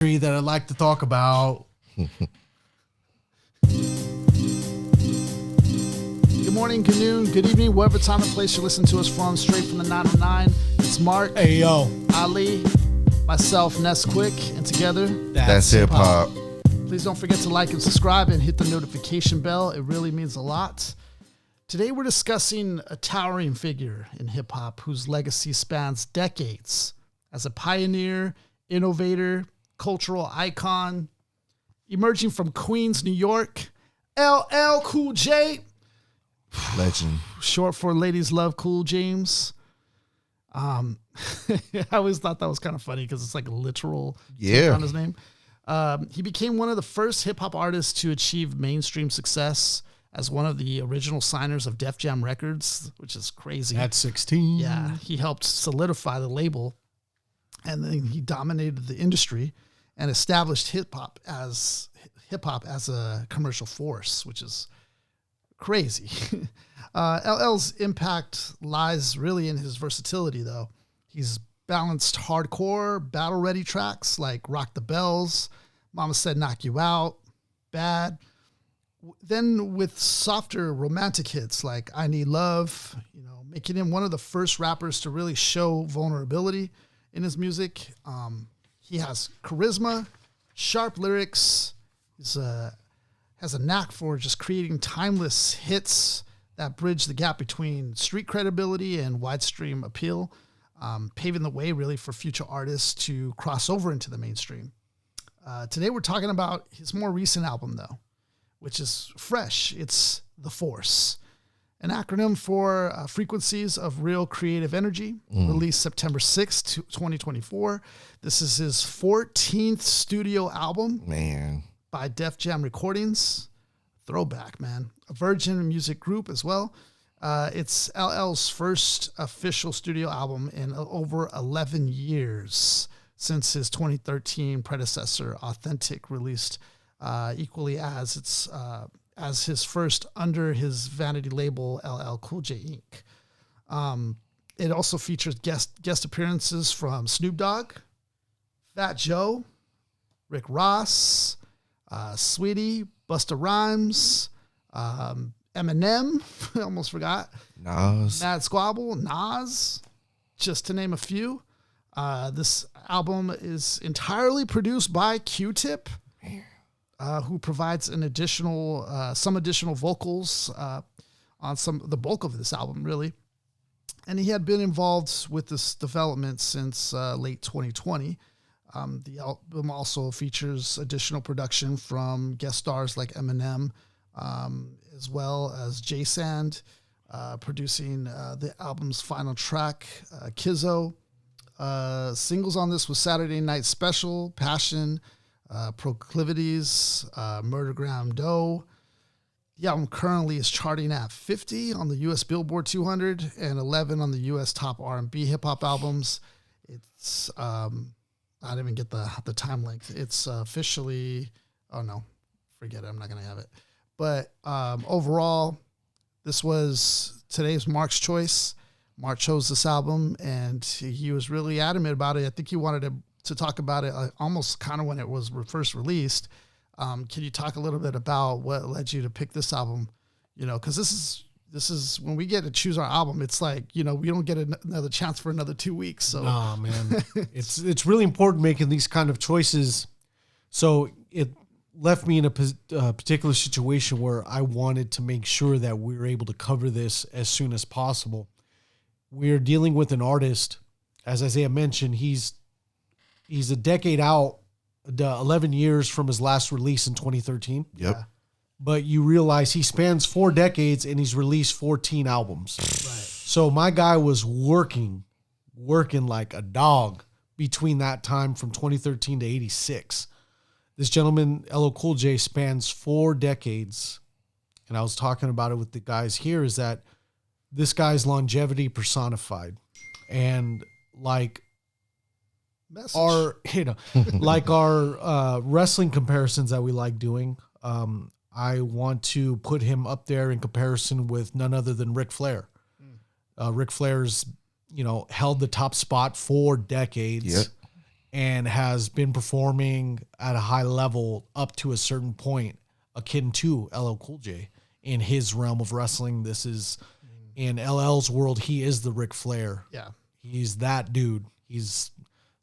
that I'd like to talk about. Good morning, good noon, good evening, wherever time and place you listen to us from, straight from the 909. It's Mark, Hey, yo. Ali, myself, Nesquick, and together, That's hip hop. Please don't forget to like and subscribe and hit the notification bell. It really means a lot. Today we're discussing a towering figure in hip hop whose legacy spans decades as a pioneer, innovator, cultural icon, emerging from Queens, New York, LL Cool J. Legend. Short for Ladies Love Cool James. I always thought that was kind of funny because it's like a literal take on his name. He became one of the first hip hop artists to achieve mainstream success as one of the original signers of Def Jam Records, which is crazy. At 16. Yeah, he helped solidify the label, and then he dominated the industry and established hip hop as a commercial force, which is crazy. LL's impact lies really in his versatility, though. He's balanced hardcore, battle-ready tracks like Rock the Bells, Mama Said Knock You Out, Bad. Then with softer romantic hits like I Need Love, making him one of the first rappers to really show vulnerability in his music. He has charisma, sharp lyrics. He's has a knack for just creating timeless hits that bridge the gap between street credibility and widestream appeal, paving the way really for future artists to cross over into the mainstream. Today we're talking about his more recent album, though, which is fresh. It's The Force, an acronym for Frequencies of Real Creative Energy, released September 6th, 2024. This is his 14th studio album. Man. By Def Jam Recordings. Throwback, man. A Virgin Music Group as well. It's LL's first official studio album in over 11 years since his 2013 predecessor, Authentic, released equally as his first under his vanity label, LL Cool J Inc. It also features guest appearances from Snoop Dogg, Fat Joe, Rick Ross, Sweetie, Busta Rhymes, Eminem, I almost forgot, Nas, Mad Squabble, Nas, just to name a few. This album is entirely produced by Q-Tip, who provides some additional vocals on the bulk of this album, really. And he had been involved with this development since late 2020. The album also features additional production from guest stars like Eminem, as well as J Sand, producing the album's final track, Kizzo. Singles on this was Saturday Night Special, Passion, Proclivities, Murdergram Doe. The album currently is charting at 50 on the U.S. Billboard 200 and 11 on the U.S. top R&B hip-hop albums. It's... I didn't even get the time length. It's officially, oh no, forget it. I'm not going to have it. But overall, this was today's Mark's choice. Mark chose this album, and he was really adamant about it. I think he wanted to talk about it almost kind of when it was first released. Can you talk a little bit about what led you to pick this album? Because this is when we get to choose our album, it's like, we don't get another chance for another 2 weeks. So, nah, man, it's really important making these kind of choices. So it left me in a particular situation where I wanted to make sure that we were able to cover this as soon as possible. We're dealing with an artist, as Isaiah mentioned, he's a decade out, 11 years from his last release in 2013. Yep. Yeah. But you realize he spans 4 decades and he's released 14 albums. Right. So my guy was working like a dog between that time from 2013 to 86. This gentleman, LL Cool J, spans 4 decades. And I was talking about it with the guys here, is that this guy's longevity personified. And like our wrestling comparisons that we like doing, I want to put him up there in comparison with none other than Ric Flair. Ric Flair's, held the top spot for decades. Yep. and has been performing at a high level up to a certain point, akin to LL Cool J in his realm of wrestling. This is in LL's world. He is the Ric Flair. Yeah. He's that dude. He's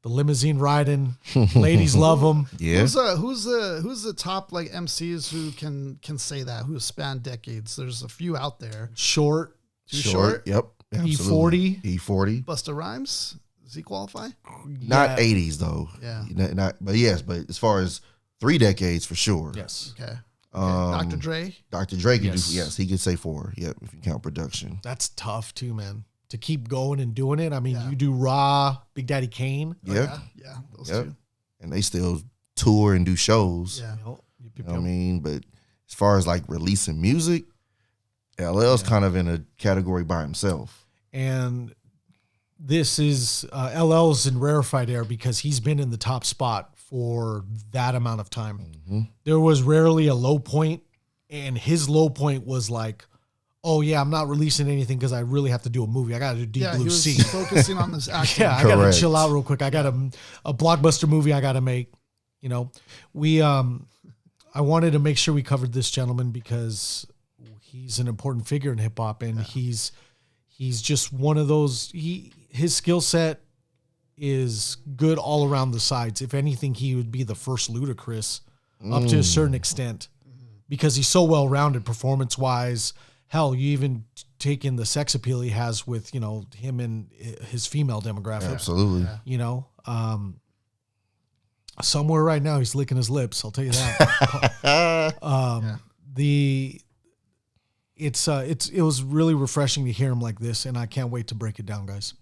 the limousine riding. Ladies love him. Yeah. Who's the top like MCs who can say that, who have spanned decades? There's a few out there. Short. Too short. Yep. Absolutely. E40. E40. Busta Rhymes. Does he qualify? Not 80s though. Yeah. But yes, but as far as 3 decades for sure. Yes. Okay. Dr. Dre. Dr. Dre could Yes. do, yes, he could say 4. Yep, if you count production. That's tough too, man. To keep going and doing it. I mean, Yeah. you do Raw, Big Daddy Kane. Yeah. Yeah. Those Yep. two. And they still tour and do shows. Yeah. You know, You know what I mean? But as far as like releasing music, LL's kind of in a category by himself. And this is LL's in rarefied air because he's been in the top spot for that amount of time. Mm-hmm. There was rarely a low point, and his low point was like, oh yeah, I'm not releasing anything because I really have to do a movie. I got to do Deep Yeah. Blue He was Sea. focusing on this acting. Yeah, I got to Correct. chill out real quick. I got a blockbuster movie I got to make. You know, I wanted to make sure we covered this gentleman because he's an important figure in hip hop, and he's just one of those. His skill set is good all around the sides. If anything, he would be the first Ludacris up to a certain extent because he's so well rounded performance wise. Hell, you even take in the sex appeal he has with, you know, him and his female demographic. Absolutely. You know, somewhere right now he's licking his lips. I'll tell you that. It was really refreshing to hear him like this, and I can't wait to break it down, guys.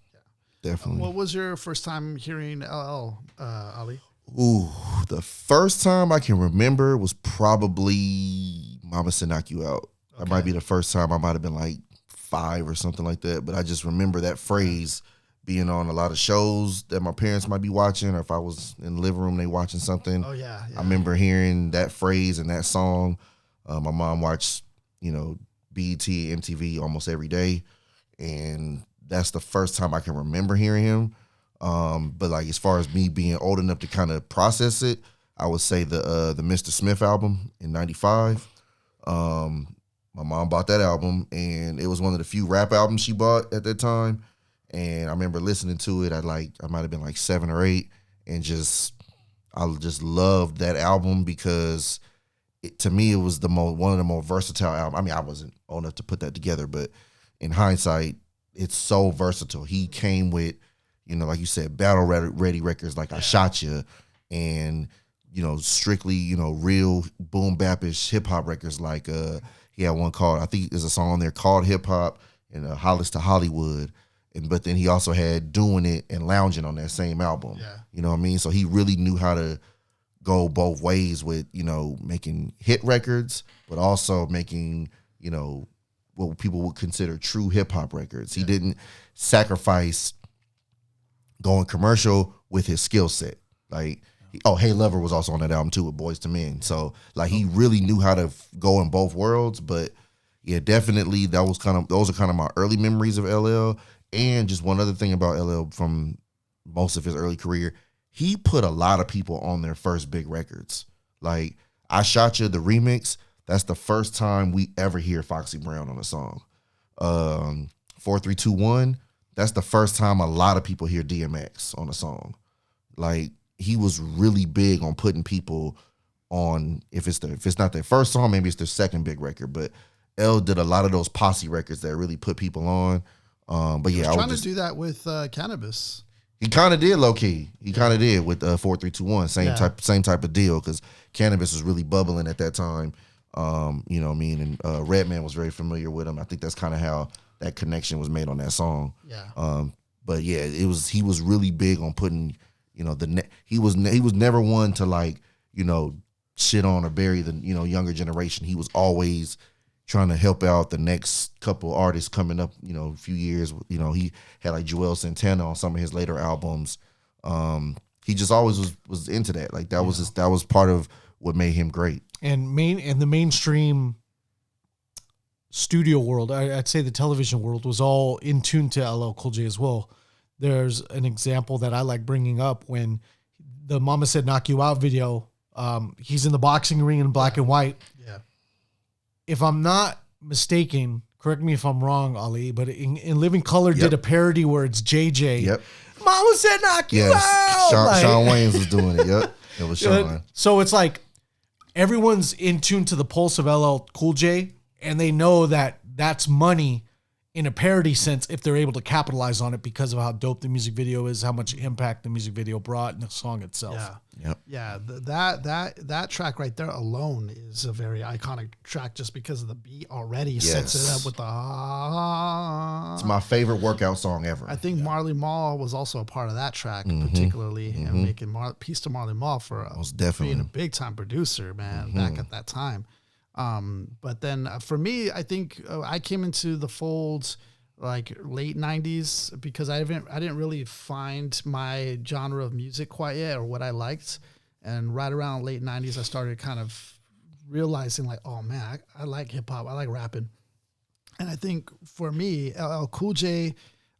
Definitely. What was your first time hearing LL, Ali? Ooh, the first time I can remember was probably Mama Said Knock You Out. That might be the first time. I might have been like 5 or something like that. But I just remember that phrase being on a lot of shows that my parents might be watching, or if I was in the living room, they watching something. Oh yeah. I remember hearing that phrase and that song. My mom watched, you know, BET, MTV almost every day. And that's the first time I can remember hearing him. But like as far as me being old enough to kind of process it, I would say the Mr. Smith album in '95. My mom bought that album, and it was one of the few rap albums she bought at that time. And I remember listening to it. I might have been like 7 or 8, and I just loved that album because to me it was one of the more versatile albums. I mean, I wasn't old enough to put that together, but in hindsight, it's so versatile. He came with, you know, like you said, battle ready records like I Shot Ya, and, you know, strictly, you know, real boom bap-ish hip hop records like he had one called, I think there's a song on there called Hip Hop and Hollis to Hollywood. But then he also had Doing It and Lounging on that same album. Yeah. You know what I mean? So he really knew how to go both ways with, you know, making hit records, but also making, you know, what people would consider true hip hop records. He didn't sacrifice going commercial with his skill set. Like, Hey Lover was also on that album too with Boys to Men. So like he really knew how to go in both worlds. But yeah, definitely those are kind of my early memories of LL. And just one other thing about LL from most of his early career, he put a lot of people on their first big records. Like I Shot Ya, the remix, that's the first time we ever hear Foxy Brown on a song. 4321, that's the first time a lot of people hear DMX on a song. Like he was really big on putting people on, if it's not their first song, maybe it's their second big record. But L did a lot of those posse records that really put people on. But yeah, I was trying to do that with Cannabis. He kind of did low key. He kind of did with 4321, same type of deal, because Cannabis was really bubbling at that time. You know what I mean? And Redman was very familiar with him. I think that's kind of how that connection was made on that song. Yeah. But yeah, he was really big on putting, you know, he was never one to like, you know, shit on or bury the, you know, younger generation. He was always trying to help out the next couple artists coming up, you know, a few years. You know, he had like Joel Santana on some of his later albums. He just always was into that. Like that was part of what made him great. And the mainstream studio world, I'd say the television world, was all in tune to LL Cool J as well. There's an example that I like bringing up when the Mama Said Knock You Out video, he's in the boxing ring in black and white. Yeah. If I'm not mistaken, correct me if I'm wrong, Ali, but in Living Color did a parody where it's JJ. Yep. Mama said knock you out. Shawn Wayans was doing it. Yep. It was Shawn. So it's like everyone's in tune to the pulse of LL Cool J, and they know that that's money in a parody sense if they're able to capitalize on it because of how dope the music video is, how much impact the music video brought in the song itself. Yeah. Yep. Yeah, that track right there alone is a very iconic track just because of the beat already sets it up with the It's my favorite workout song ever. I think Marley Marl was also a part of that track particularly and making peace to Marley Marl for being a big time producer, man, back at that time. But then for me, I think I came into the fold like late 90s because I didn't really find my genre of music quite yet or what I liked. And right around late 90s, I started kind of realizing like, oh man, I like hip hop. I like rapping. And I think for me, LL Cool J,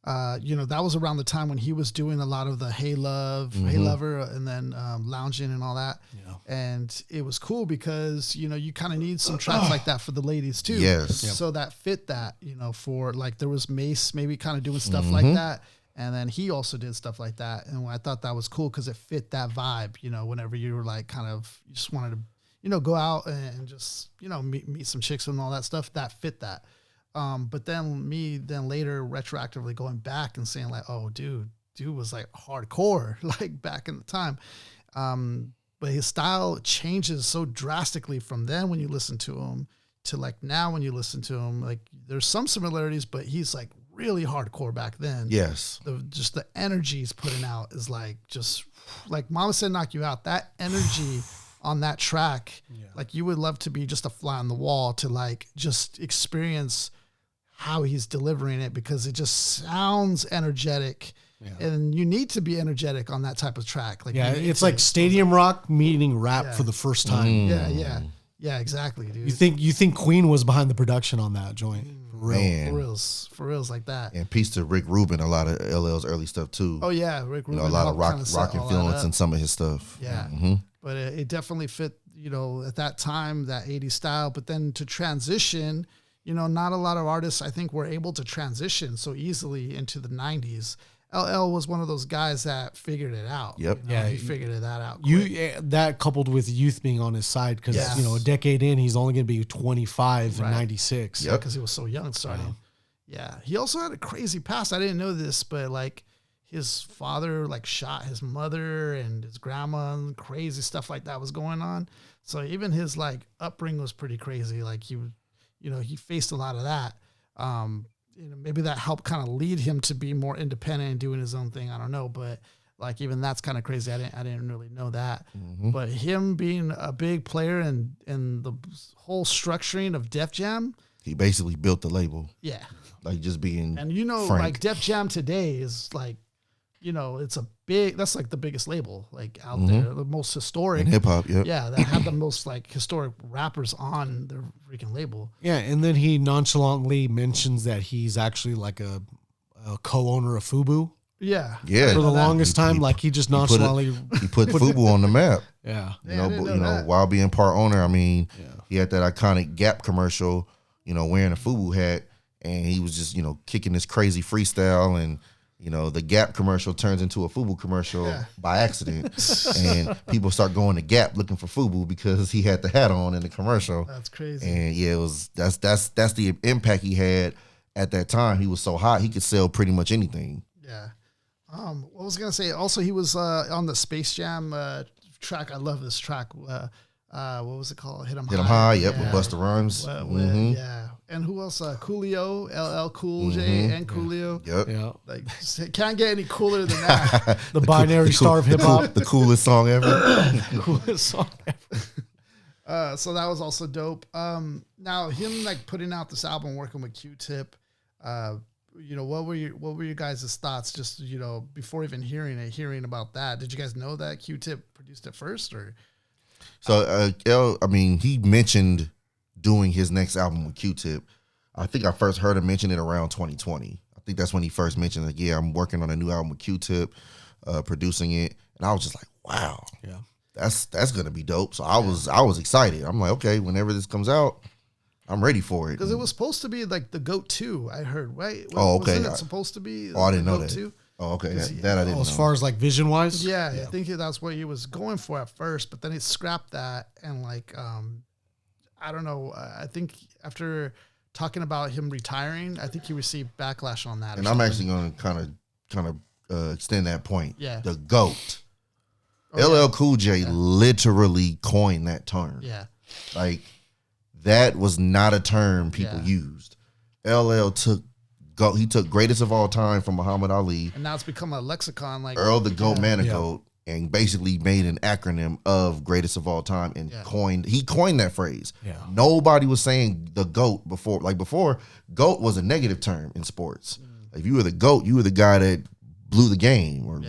that was around the time when he was doing a lot of the Hey Love, Hey Lover, and then Lounging and all that. Yeah. And it was cool because, you kind of need some tracks like that for the ladies too. Yes. So that fit that, for like there was Mace maybe kind of doing stuff like that. And then he also did stuff like that. And I thought that was cool because it fit that vibe, whenever you were like kind of, you just wanted to, go out and just, meet some chicks and all that stuff, that fit that. But then later retroactively going back and saying like, oh, dude was like hardcore, like back in the time. But his style changes so drastically from then when you listen to him to like now when you listen to him. Like there's some similarities, but he's like really hardcore back then. Yes. Just the energy he's putting out is like just like Mama Said Knock You Out. That energy on that track, like you would love to be just a fly on the wall to like just experience how he's delivering it because it just sounds energetic. Yeah. And you need to be energetic on that type of track. Like it's like stadium rock meeting rap for the first time. Yeah, exactly, dude. You think Queen was behind the production on that joint? For real. Man. For reals like that. And peace to Rick Rubin, a lot of LL's early stuff too. Oh yeah, Rick Rubin. A lot of rock influence in some of his stuff. Yeah, but it definitely fit. At that time that '80s style. But then to transition, not a lot of artists I think were able to transition so easily into the '90s. LL was one of those guys that figured it out. Yep. He figured that out. That coupled with youth being on his side because a decade in, he's only going to be 25 in '96. Yeah, because he was so young starting. Yeah, he also had a crazy past. I didn't know this, but like his father like shot his mother and his grandma and crazy stuff like that was going on. So even his like upbringing was pretty crazy. Like he faced a lot of that. Maybe that helped kind of lead him to be more independent and doing his own thing. I don't know, but like even that's kind of crazy. I didn't really know that. But him being a big player and the whole structuring of Def Jam, he basically built the label. Yeah, like just being and frank. Like Def Jam today is like, it's that's like the biggest label like out there, the most historic hip hop. Yeah, that have the most like historic rappers on their freaking label. Yeah, and then he nonchalantly mentions that he's actually like a co-owner of FUBU. Yeah. For the longest time, he just nonchalantly he put FUBU on the map. Yeah. While being part owner, I mean, he had that iconic Gap commercial, wearing a FUBU hat, and he was just, kicking this crazy freestyle, and the Gap commercial turns into a FUBU commercial by accident, and people start going to Gap looking for FUBU because he had the hat on in the commercial. That's crazy. And that's the impact he had at that time. He was so hot he could sell pretty much anything. Yeah. What was I gonna say? Also, he was on the Space Jam track. I love this track. What was it called? Hit 'em High. Yep, with Busta Rhymes. Yeah. And who else? Coolio, LL Cool J, and Coolio. Yep. Yeah. Like, can't get any cooler than that. the binary star of hip hop. The coolest song ever. Coolest song ever. So that was also dope. Now him like putting out this album, working with Q-Tip. What were your guys' thoughts? Just before even hearing about that, did you guys know that Q-Tip produced it first, or? So he mentioned doing his next album with Q-Tip. I think I first heard him mention it around 2020. I think that's when he first mentioned I'm working on a new album with Q-Tip, producing it. And I was just like, wow, Yeah. that's gonna be dope. So I was excited. I'm like, okay, whenever this comes out, I'm ready for it. Because it was supposed to be like the GOAT 2, I heard, right? Oh, okay. Wasn't it supposed to be I didn't know GOAT that. 2? Oh, okay. That I didn't know. As far as like vision wise? Yeah, I think that's what he was going for at first, but then he scrapped that and like I don't know. I think after talking about him retiring, I think he received backlash on that. And I'm actually going to kind of extend that point. Yeah. The GOAT. LL Cool J literally coined that term. Yeah. Like, that was not a term people used. LL took greatest of all time from Muhammad Ali. And now it's become a lexicon. Like Earl the GOAT, man of GOAT, and basically made an acronym of greatest of all time and coined that phrase. Yeah. Nobody was saying the GOAT before. Like before, GOAT was a negative term in sports. If you were the GOAT, you were the guy that blew the game or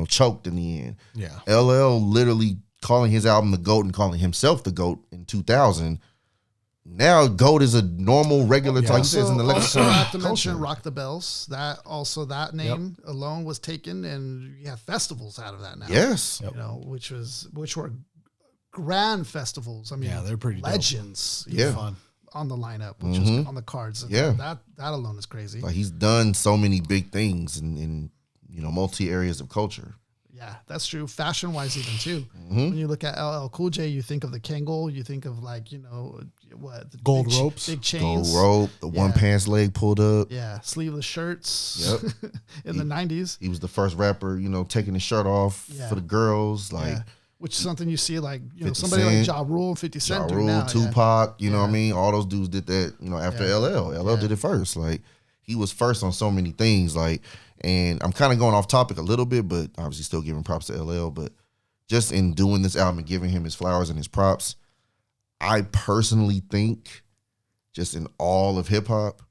choked in the end. Yeah. LL literally calling his album the GOAT and calling himself the GOAT in 2000. Now GOAT is a normal, regular type. Also, In the also I have to culture. mention Rock the Bells. That name alone was taken, and you have festivals out of that now. Yes. You know, which were grand festivals. I mean, they're pretty legends. Yeah. Fun. On the lineup, which is on the cards. Yeah. That alone is crazy. Like he's done so many big things in multi areas of culture. Yeah, that's true. Fashion wise, even too. When you look at LL Cool J, you think of the Kangol. You think of like the Gold ropes, big chains, gold rope, the one pants leg pulled up. Yeah, sleeveless shirts. Yep. In the 90s, he was the first rapper, taking his shirt off for the girls, like. Yeah. Which is something you see like somebody Cent, like Ja Rule, 50 Cent, Ja Rule, now, Tupac. You know what I mean? All those dudes did that. After LL. LL did it first. Like he was first on so many things. Like, and I'm kind of going off topic a little bit, but obviously still giving props to LL. But just in doing this album and giving him his flowers and his props, I personally think, just in all of hip hop,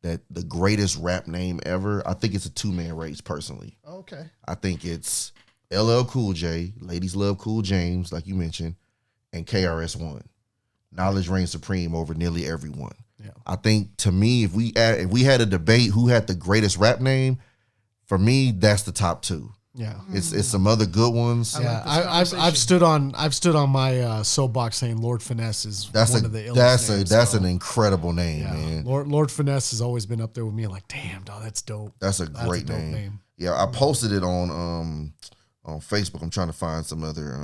that the greatest rap name ever, I think it's a 2-man race personally. Okay. I think it's LL Cool J, Ladies Love Cool James, like you mentioned, and KRS-One. Knowledge reigns supreme over nearly everyone. Yeah. I think, to me, if we had a debate who had the greatest rap name, for me, that's the top two. Yeah, it's some other good ones. Yeah, I've stood on my soapbox saying Lord Finesse is one of the illest names. That's an incrable name, man. Lord Finesse has always been up there with me. Like, damn, dog, that's dope. That's a great name. Yeah, I posted it on Facebook. I'm trying to find some other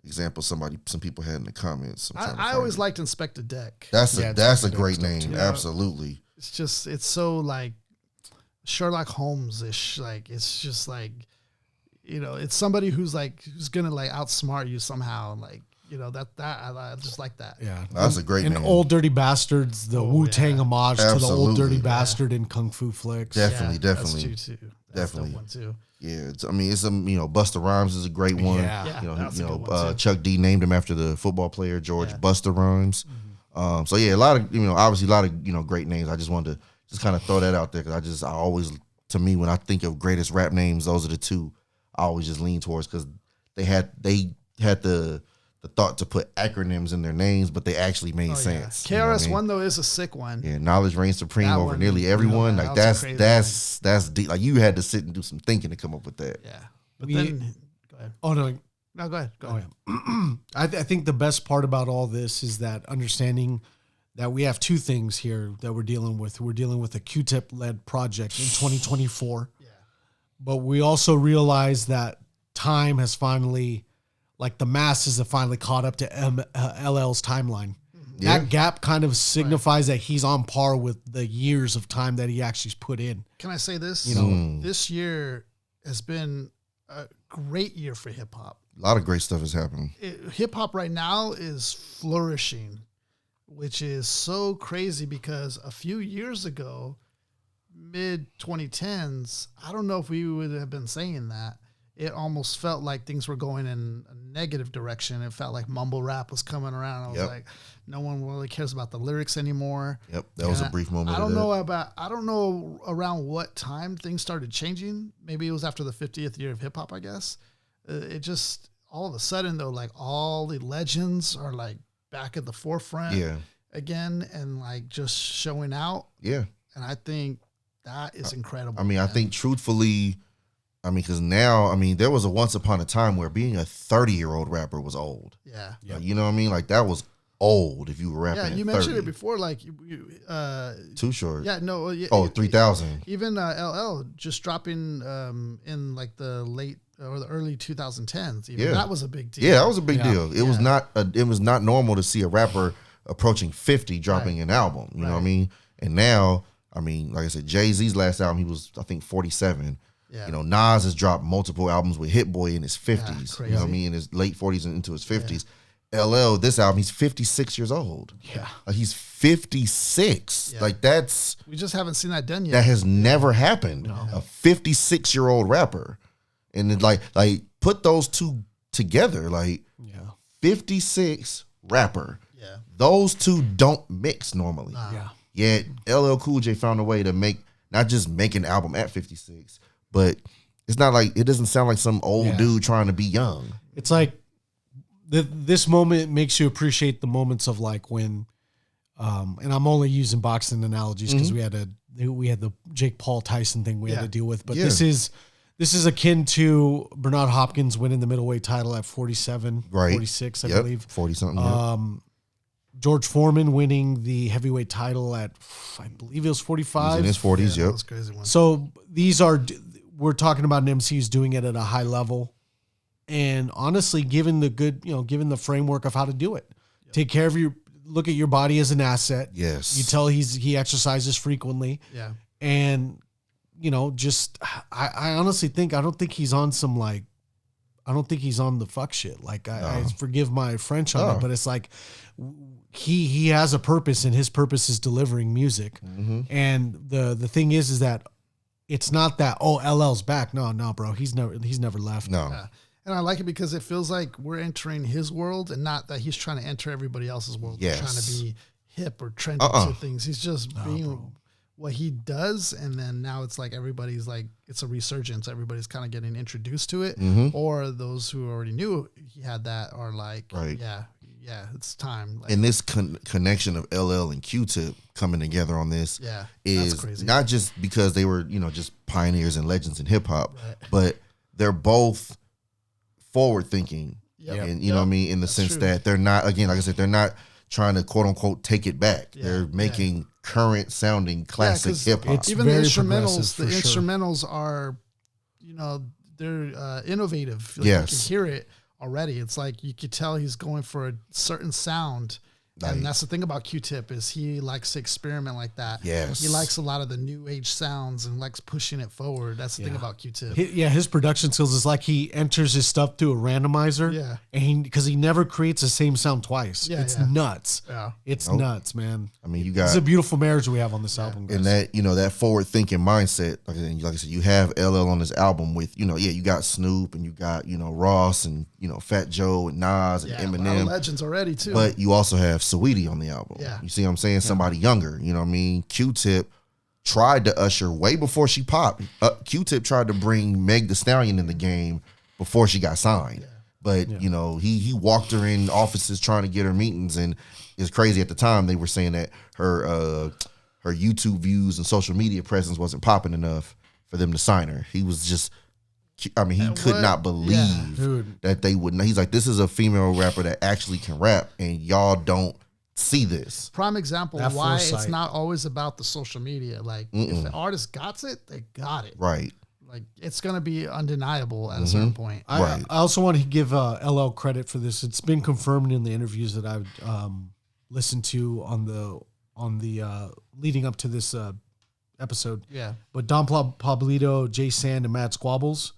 examples some people had in the comments. I always liked Inspector Deck. That's a great name. Absolutely. It's so like Sherlock Holmes-ish. Like it's just like, it's somebody who's gonna like outsmart you somehow. Like, that I just like that. Yeah, that's a great name. And Old Dirty Bastards, the Wu-Tang homage to the Old Dirty Bastard in Kung Fu flicks. Definitely. That's true too. That's definitely one too. Yeah, it's Busta Rhymes is a great one. Yeah, Chuck D named him after the football player George Busta Rhymes. So yeah, a lot of obviously a lot of great names. I just wanted to just kind of throw that out there because I always, to me, when I think of greatest rap names, those are the two I always just lean towards because they had the thought to put acronyms in their names, but they actually made sense. KRS-One though is a sick one. Yeah, knowledge reigns supreme that over one, nearly everyone. Like that's deep. Like you had to sit and do some thinking to come up with that. Yeah, but then go ahead. Oh no, go ahead. Go ahead. Yeah. I think the best part about all this is that understanding that we have two things here that we're dealing with. We're dealing with a Q-Tip led project in 2024. Yeah, but we also realize that time has finally. Like the masses have finally caught up to LL's timeline. Yeah. That gap kind of signifies that he's on par with the years of time that he actually put in. Can I say this? This year has been a great year for hip hop. A lot of great stuff is happening. Hip hop right now is flourishing, which is so crazy because a few years ago, mid 2010s, I don't know if we would have been saying that. It almost felt like things were going in a negative direction. It felt like mumble rap was coming around. I was like, no one really cares about the lyrics anymore. Yep, that was a brief moment. I don't know around what time things started changing. Maybe it was after the 50th year of hip hop, I guess. It just all of a sudden though, like all the legends are like back at the forefront again and like just showing out. Yeah, and I think that is incredible. I mean, man. I think truthfully, I mean, because now, I mean, there was a once upon a time where being a 30-year-old rapper was old. Yeah. Like, you know what I mean? Like, that was old if you were rapping. Yeah, you mentioned it before, like Too Short. Yeah, no. Oh, 3000. Even LL just dropping in like the late or the early 2010s. Even that was a big deal. Yeah, that was a big deal. It was not normal to see a rapper approaching 50 dropping an album. You know what I mean? And now, I mean, like I said, Jay-Z's last album, he was, I think, 47. Yeah. You know, Nas has dropped multiple albums with Hit Boy in his 50s. Crazy. You know what I mean? In his late 40s and into his 50s. LL, this album, he's 56 years old. Yeah. Like, he's 56. Yeah. Like, that's... We just haven't seen that done yet. That has never happened. No. A 56-year-old rapper. And it, like put those two together. Like, 56 rapper. Yeah. Those two don't mix normally. Nah. Yet LL Cool J found a way to not just make an album at 56, but it's not like, it doesn't sound like some old dude trying to be young. It's like this moment makes you appreciate the moments of like when, and I'm only using boxing analogies because we had the Jake Paul Tyson thing we had to deal with, but this is akin to Bernard Hopkins winning the middleweight title at 47, 46, I believe. 40 something. George Foreman winning the heavyweight title at, I believe it was 45. He's in his 40s, That was a crazy one. So we're talking about an MC who's doing it at a high level. And honestly, given the framework of how to do it, take care of look at your body as an asset. Yes. You tell he exercises frequently. Yeah. And, I honestly think, I don't think he's on the fuck shit. Like I forgive my French on it, but it's like he has a purpose and his purpose is delivering music. Mm-hmm. And the thing is that it's not that, LL's back. No, bro. He's never left. No. Yeah. And I like it because it feels like we're entering his world and not that he's trying to enter everybody else's world. Yes. Trying to be hip or trendy to things. He's just being what he does. And then now it's like everybody's like, it's a resurgence. Everybody's kind of getting introduced to it. Mm-hmm. Or those who already knew he had that are like, it's time. Like, And this connection of LL and Q-Tip coming together on this is crazy. Not just because they were, just pioneers and legends in hip hop, but they're both forward thinking. And you know what I mean? In the sense that they're not, again, like I said, they're not trying to quote unquote take it back. They're making current sounding classic hip hop. Even the very instrumentals, progressive, for sure. instrumentals are, they're innovative. Like, Yes. you can hear it already. It's like you could tell he's going for a certain sound. And that's the thing about Q-Tip is he likes to experiment like that. Yes. He likes a lot of the new age sounds and likes pushing it forward. That's the thing about Q-Tip. His production skills is like he enters his stuff through a randomizer. Yeah. And because he never creates the same sound twice. Yeah, It's yeah. nuts. Yeah. It's nuts, man. I mean, you It's got a beautiful marriage we have on this album, guys. and that that forward thinking mindset. Like I said, you have LL on this album with you got Snoop and you got Ross and Fat Joe and Nas and A lot of Eminem, legends already too. but you also have Saweetie on the album. Yeah. You see what I'm saying? Somebody younger. You know what I mean? Q-Tip tried to usher way before she popped. Q-Tip tried to bring Meg Thee Stallion in the game before she got signed. But he walked her in offices trying to get her meetings, and it's crazy. At the time, they were saying that her YouTube views and social media presence wasn't popping enough for them to sign her. He was just, he could not believe that they would. He's like, this is a female rapper that actually can rap, and y'all don't see this. Prime example That why foresight. it's not always about the social media. Like if the artist got it, they got it. Right. Like it's gonna be undeniable at a certain point. Right. I also want to give LL credit for this. It's been confirmed in the interviews that I've listened to on the leading up to this episode. Yeah. But Don Pablito, Jay Sand, and Matt Squabbles,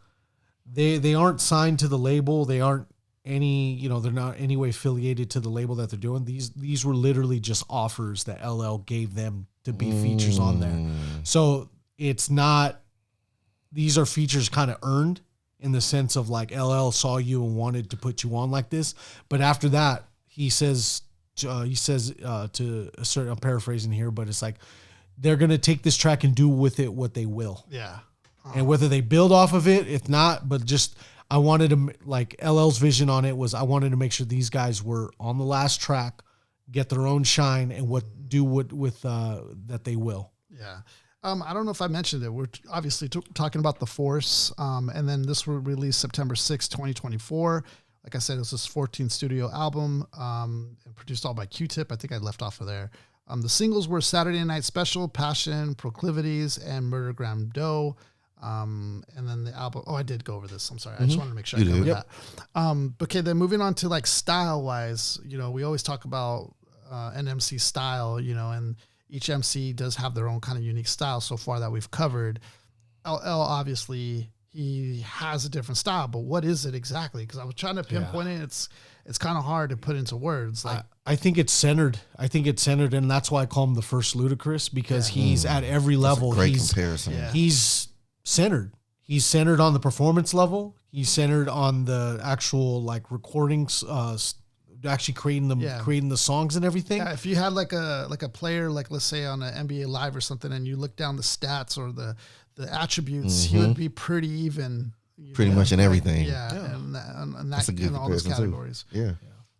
they aren't signed to the label. They aren't they're not any way affiliated to the label that they're doing. These were literally just offers that LL gave them to be features on there. So it's not, these are features kind of earned in the sense of like LL saw you and wanted to put you on like this. But after that, he says to a certain, I'm paraphrasing here, but it's like, they're going to take this track and do with it what they will. Yeah. And whether they build off of it, if not, but just, I wanted to, like LL's vision on it was I wanted to make sure these guys were on the last track, get their own shine and that they will. Yeah. I don't know if I mentioned it. We're obviously talking about The Force, and then this will release September 6, 2024. Like I said, it was his 14th studio album, and produced all by Q-Tip. I think I left off of there. The singles were Saturday Night Special, Passion, Proclivities, and Murdergram Doe. And then the album. Oh, I did go over this. I'm sorry. I just wanted to make sure I covered that. Okay, then moving on to like style-wise, we always talk about an MC style, and each MC does have their own kind of unique style so far that we've covered. LL, obviously, he has a different style, but what is it exactly? Because I was trying to pinpoint it. It's kind of hard to put into words. Like I think it's centered. And that's why I call him the first Ludacris, because he's at every level. That's a great comparison. Yeah. He's centered. He's centered on the performance level. He's centered on the actual like recordings, actually creating the songs and everything. Yeah, if you had like a player, like let's say on an NBA Live or something, and you look down the stats or the attributes, he would be pretty even. Pretty much in everything. Yeah. And That's a good in all those comparison categories. too. Yeah.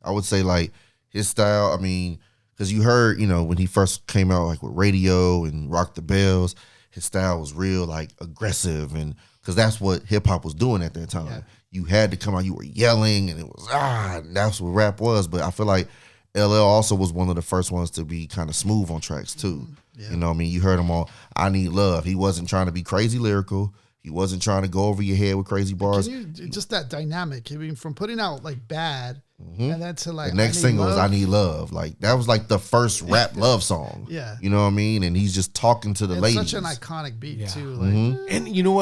I would say like his style, I mean, because you heard, when he first came out like with Radio and Rock the Bells, his style was real like aggressive, and because that's what hip hop was doing at that time. Yeah. You had to come out, you were yelling, and it was and that's what rap was. But I feel like LL also was one of the first ones to be kind of smooth on tracks too. Yeah. You know what I mean? You heard him on I Need Love. He wasn't trying to be crazy lyrical. He wasn't trying to go over your head with crazy bars. Just that dynamic. I mean, from putting out like Bad and then to like the next single is I Need Love. Like that was like the first rap love song. Yeah. You know what I mean? And he's just talking to the ladies. Such an iconic beat too. Like, and you know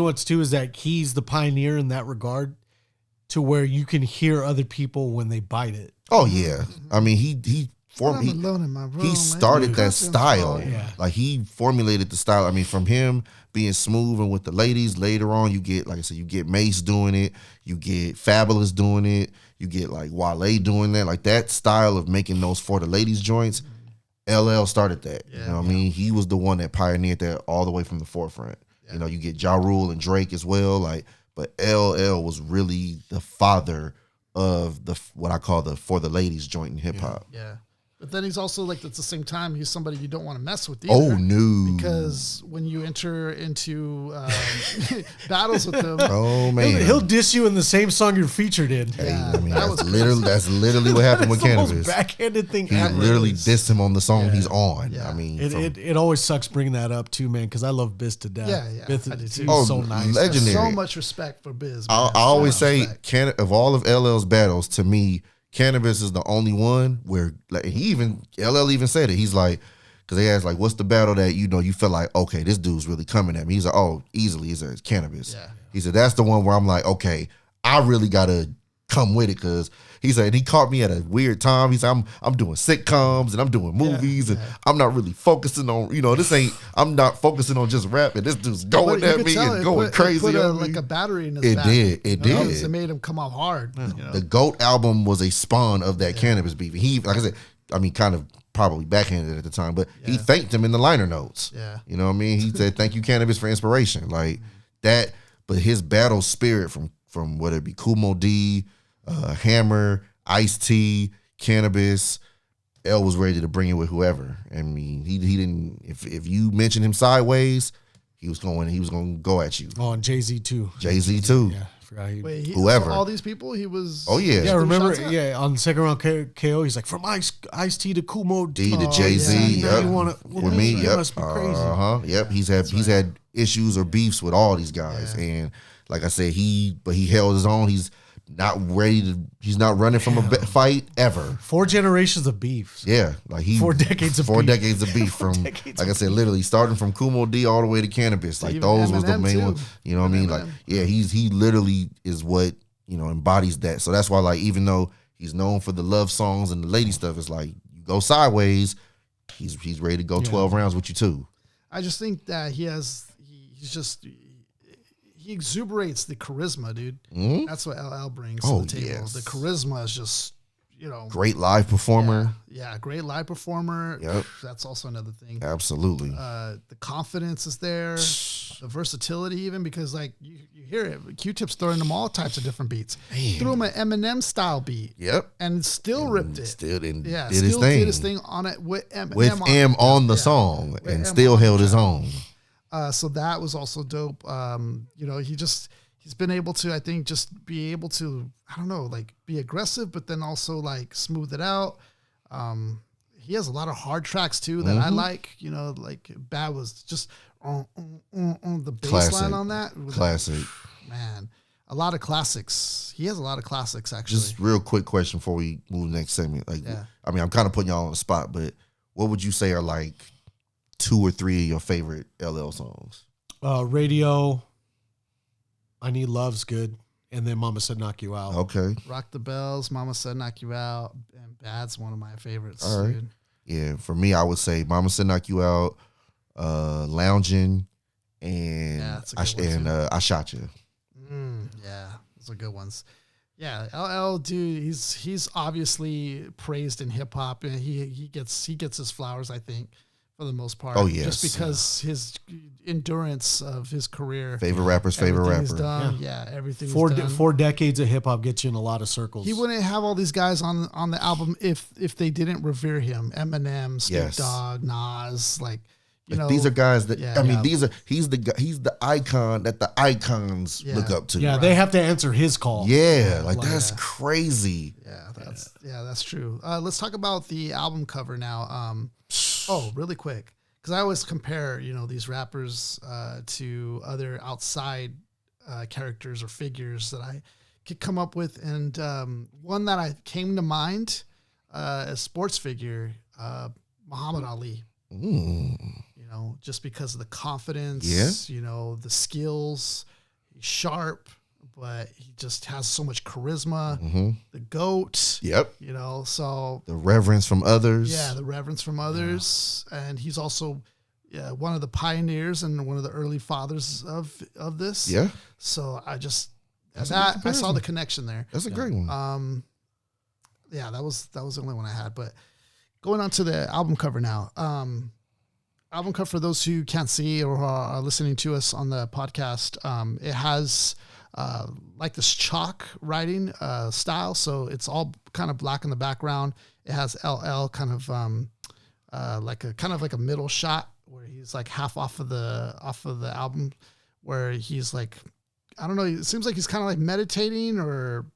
what's too is that he's the pioneer in that regard, to where you can hear other people when they bite it. Oh yeah. I mean he started that style. Yeah. Like he formulated the style. I mean, from him being smooth and with the ladies, later on you get, like I said, you get Mace doing it, you get Fabulous doing it, you get like Wale doing that. Like that style of making those for the ladies joints, LL started that. Yeah, you know what I mean? He was the one that pioneered that all the way from the forefront. Yeah. You get Ja Rule and Drake as well. Like, but LL was really the father of the what I call the for the ladies joint in hip hop. Yeah. But then he's also like, at the same time, he's somebody you don't want to mess with either. Oh, no. Because when you enter into battles with him, oh man, he'll diss you in the same song you're featured in. Hey, I mean, that's literally what happened with Cannabis. The most backhanded thing he ever. Literally dissed him on the song he's on. Yeah. I mean, it always sucks bringing that up too, man, because I love Biz to death. Yeah. Biz I do too. is so nice. Legendary. So much respect for Biz. I always say, of all of LL's battles, to me, Cannabis is the only one where, like, LL even said it. He's like, because they asked, like, what's the battle that, you feel like, okay, this dude's really coming at me. He's like, oh, easily. He said, it's Cannabis. Yeah. He said, that's the one where I'm like, okay, I really got to come with it, because he said, he caught me at a weird time. He said, I'm doing sitcoms and I'm doing movies and I'm not really focusing on, I'm not focusing on just rapping. This dude's going at me and going crazy. It put on me. like a battery in his back. It did. It made him come off hard. The GOAT album was a spawn of that Cannabis beef. He, like I said, kind of probably backhanded at the time, but he thanked him in the liner notes. Yeah. You know what I mean? He said, thank you, Cannabis, for inspiration. Like that, but his battle spirit from whether it be Kumo D, Hammer, Ice-T, Cannabis, L was ready to bring it with whoever. I mean, he didn't. If you mentioned him sideways, he was going to go at you. Oh, and Jay-Z too. Jay-Z too. Yeah, I forgot. Wait, whoever. All these people, he was. Oh yeah. Yeah, remember? Yeah, on the second round KO, he's like, from Ice-T to Kumo D to Jay-Z. Yeah. Yep. With me. Yep. Must be crazy. Yep. He's had issues or beefs with all these guys, and like I said, he held his own. He's not running from a fight ever. 4 generations of beef. Yeah, like 4 decades of 4 beef. decades of beef from, like I said, literally starting from Kumo D all the way to Cannabis. Like those was the main one. You know what I mean? Like, yeah, he literally is what embodies that. So that's why, like, even though he's known for the love songs and the lady stuff, it's like you go sideways, he's ready to go 12 rounds with you too. I just think that he exuberates the charisma, dude. Mm-hmm. That's what LL brings to the table. Yes. The charisma is just, great live performer. Yeah, great live performer. Yep. That's also another thing. Absolutely. The confidence is there. The versatility, even, because like you hear it. Q-Tip's throwing them all types of different beats. Damn. Threw him an Eminem style beat. Yep. And still ripped it. Still did his thing on it with Eminem on the song and still held his own. So that was also dope. He's been able to, I think, just be able to, I don't know, like be aggressive, but then also like smooth it out. He has a lot of hard tracks too that I like, like Bad was just on the bass line on that. Classic. Man, a lot of classics. He has a lot of classics, actually. Just real quick question before we move to the next segment. I mean, I'm kind of putting y'all on the spot, but what would you say are like 2 or 3 of your favorite LL songs? Radio, I Need Love's good, and then Mama Said Knock You Out. Okay. Rock the Bells, Mama Said Knock You Out, and Bad's one of my favorites. All right. Dude. Yeah, for me, I would say Mama Said Knock You Out, Loungin', and I Shot You. Yeah, those are good ones. Yeah, LL, dude, he's obviously praised in hip hop, and he gets his flowers, I think, for the most part. Oh yes, just because his endurance of his career. Favorite rapper's favorite rapper. Done. Yeah, everything. 4 decades of hip hop gets you in a lot of circles. He wouldn't have all these guys on the album if they didn't revere him. Eminem, Snoop Dogg, Nas, these are guys that he's the icon that the icons look up to. Yeah, they have to answer his call. Yeah, that's crazy. Yeah, that's true. Let's talk about the album cover now. Really quick, because I always compare these rappers to other outside characters or figures that I could come up with, and one that I came to mind as sports figure, Muhammad Ali. Just because of the confidence, the skills. He's sharp, but he just has so much charisma. The GOAT. Yep. So the reverence from others. Yeah, the reverence from others, and he's also one of the pioneers and one of the early fathers of this. Yeah. So I saw the connection there. That's a great one. That was the only one I had, but. Going on to the album cover now. Album cover, for those who can't see or are listening to us on the podcast, it has like this chalk writing style. So it's all kind of black in the background. It has LL kind of like a middle shot where he's like half off of the album, where he's like, I don't know. It seems like he's kind of like meditating or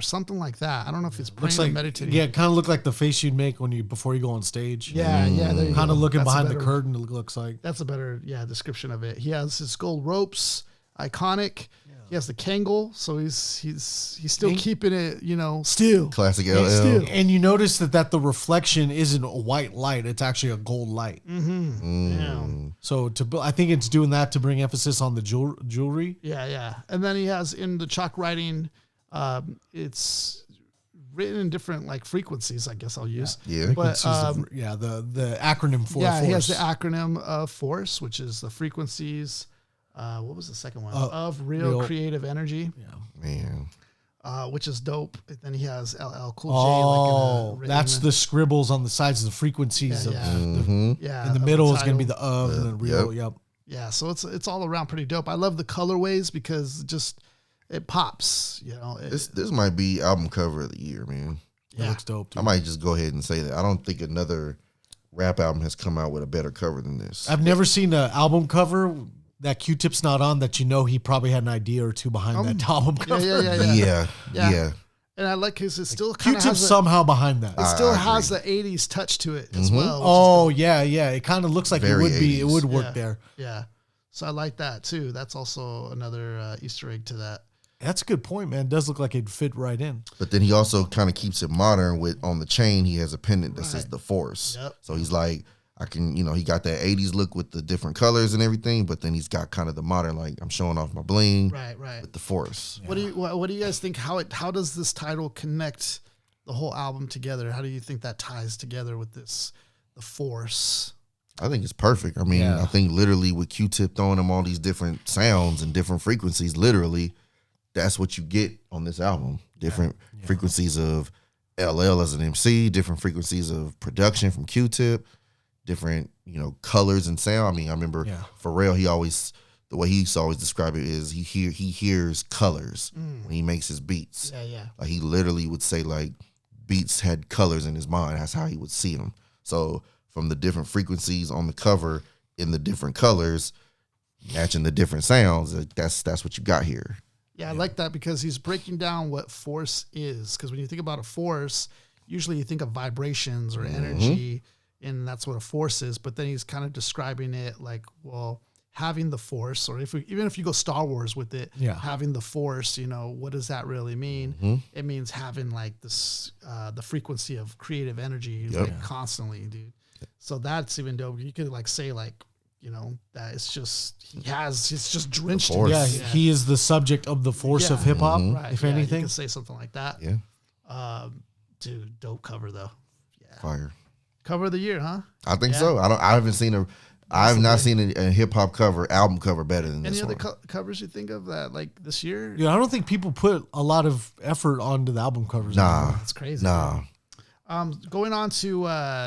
something like that. I don't know if it's praying or meditating. Yeah, it kind of looked like the face you'd make before you go on stage. Yeah. Kind of looking behind the curtain, it looks like. That's a better description of it. He has his gold ropes, iconic. Yeah. He has the Kangol, so he's still keeping it, still. Classic LL. Still. And you notice that the reflection isn't a white light, it's actually a gold light. Yeah. So I think it's doing that to bring emphasis on the jewelry. Yeah. And then he has in the chalk writing, it's written in different frequencies, I guess I'll use. Yeah. But the acronym for force. He has the acronym of force, which is the frequencies. What was the second one? Of real creative energy. Yeah. Man. Which is dope. And then he has LL Cool J. That's the scribbles on the sides of the frequencies. In the middle is going to be the and then real. Yep. Yeah. So it's all around pretty dope. I love the colorways because it pops, This might be album cover of the year, man. It looks dope, too. I might just go ahead and say that. I don't think another rap album has come out with a better cover than this. I've never seen an album cover that Q-Tip's not on that he probably had an idea or two behind that album cover. Yeah. And I like because it still kind of Q-Tip's somehow behind that. It still has the 80s touch to it as well. Oh, yeah. It kind of looks like it would 80s. be. It would work there. Yeah. So I like that, too. That's also another Easter egg to that. That's a good point, man. It does look like it'd fit right in. But then he also kind of keeps it modern with on the chain. He has a pendant that says the Force. Yep. So he's like, I can, he got that 80s look with the different colors and everything, but then he's got kind of the modern, like I'm showing off my bling with the Force. Yeah. What do you guys think? How does this title connect the whole album together? How do you think that ties together with the Force? I think it's perfect. I mean, I think literally with Q-Tip throwing him all these different sounds and different frequencies, literally, that's what you get on this album. Different frequencies of LL as an MC, different frequencies of production from Q-Tip, different, colors and sound. I mean, I remember Pharrell, the way he used to always describe it is he hears colors when he makes his beats. Yeah. Like he literally would say beats had colors in his mind. That's how he would see them. So from the different frequencies on the cover in the different colors, matching the different sounds. That's what you got here. Yeah, I like that because he's breaking down what force is. Because when you think about a force, usually you think of vibrations or energy, and that's what a force is. But then he's kind of describing it like, well, having the force, or even if you go Star Wars with it, having the force, what does that really mean? It means having like this, the frequency of creative energy like constantly, dude. So that's even dope. You could like say like, that it's just it's just drenched in Yeah, he is the subject of the force of hip hop. Right, if anything, you could say something like that. Yeah. Dude, dope cover though. Yeah. Fire. Cover of the year, huh? I think so. I haven't seen I've not seen a hip hop album cover better than this. Any one. other covers you think of that like this year? Yeah, I don't think people put a lot of effort onto the album covers. Nah, that's crazy. Nah. Going on to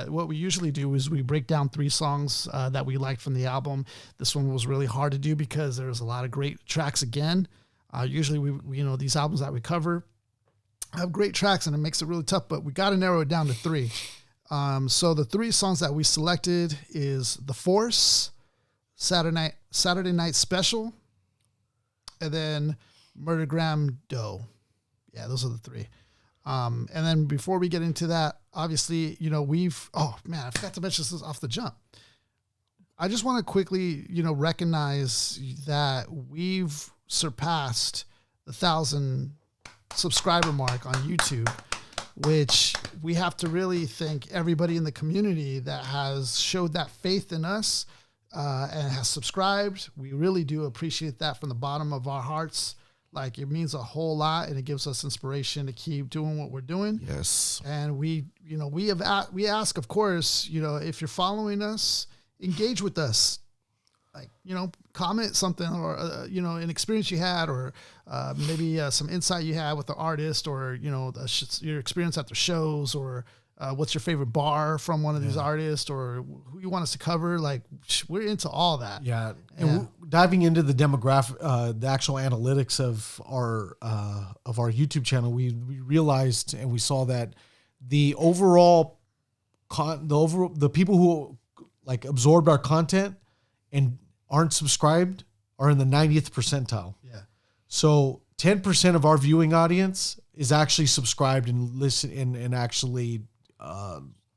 what we usually do is we break down 3 songs that we liked from the album. This one was really hard to do because there's a lot of great tracks again. Usually we these albums that we cover have great tracks and it makes it really tough, but we got to narrow it down to 3. So the 3 songs that we selected is The Force, Saturday Night Special, and then Murdergram Doe. Yeah, those are the 3. And then before we get into that, obviously, I forgot to mention this off the jump. I just want to quickly, recognize that we've surpassed the 1,000 subscriber mark on YouTube, which we have to really thank everybody in the community that has showed that faith in us and has subscribed. We really do appreciate that from the bottom of our hearts. Like, it means a whole lot, and it gives us inspiration to keep doing what we're doing. Yes. And we ask, of course, if you're following us, engage with us. Like, comment something or, an experience you had, or maybe some insight you had with the artist, or, your experience at the shows, or what's your favorite bar from one of these artists, or who you want us to cover. Like, we're into all that. Yeah. And diving into the demographic, the actual analytics of our YouTube channel, we realized and we saw that the overall the people who like absorbed our content and aren't subscribed are in the 90th percentile. Yeah. So 10% of our viewing audience is actually subscribed and listen and actually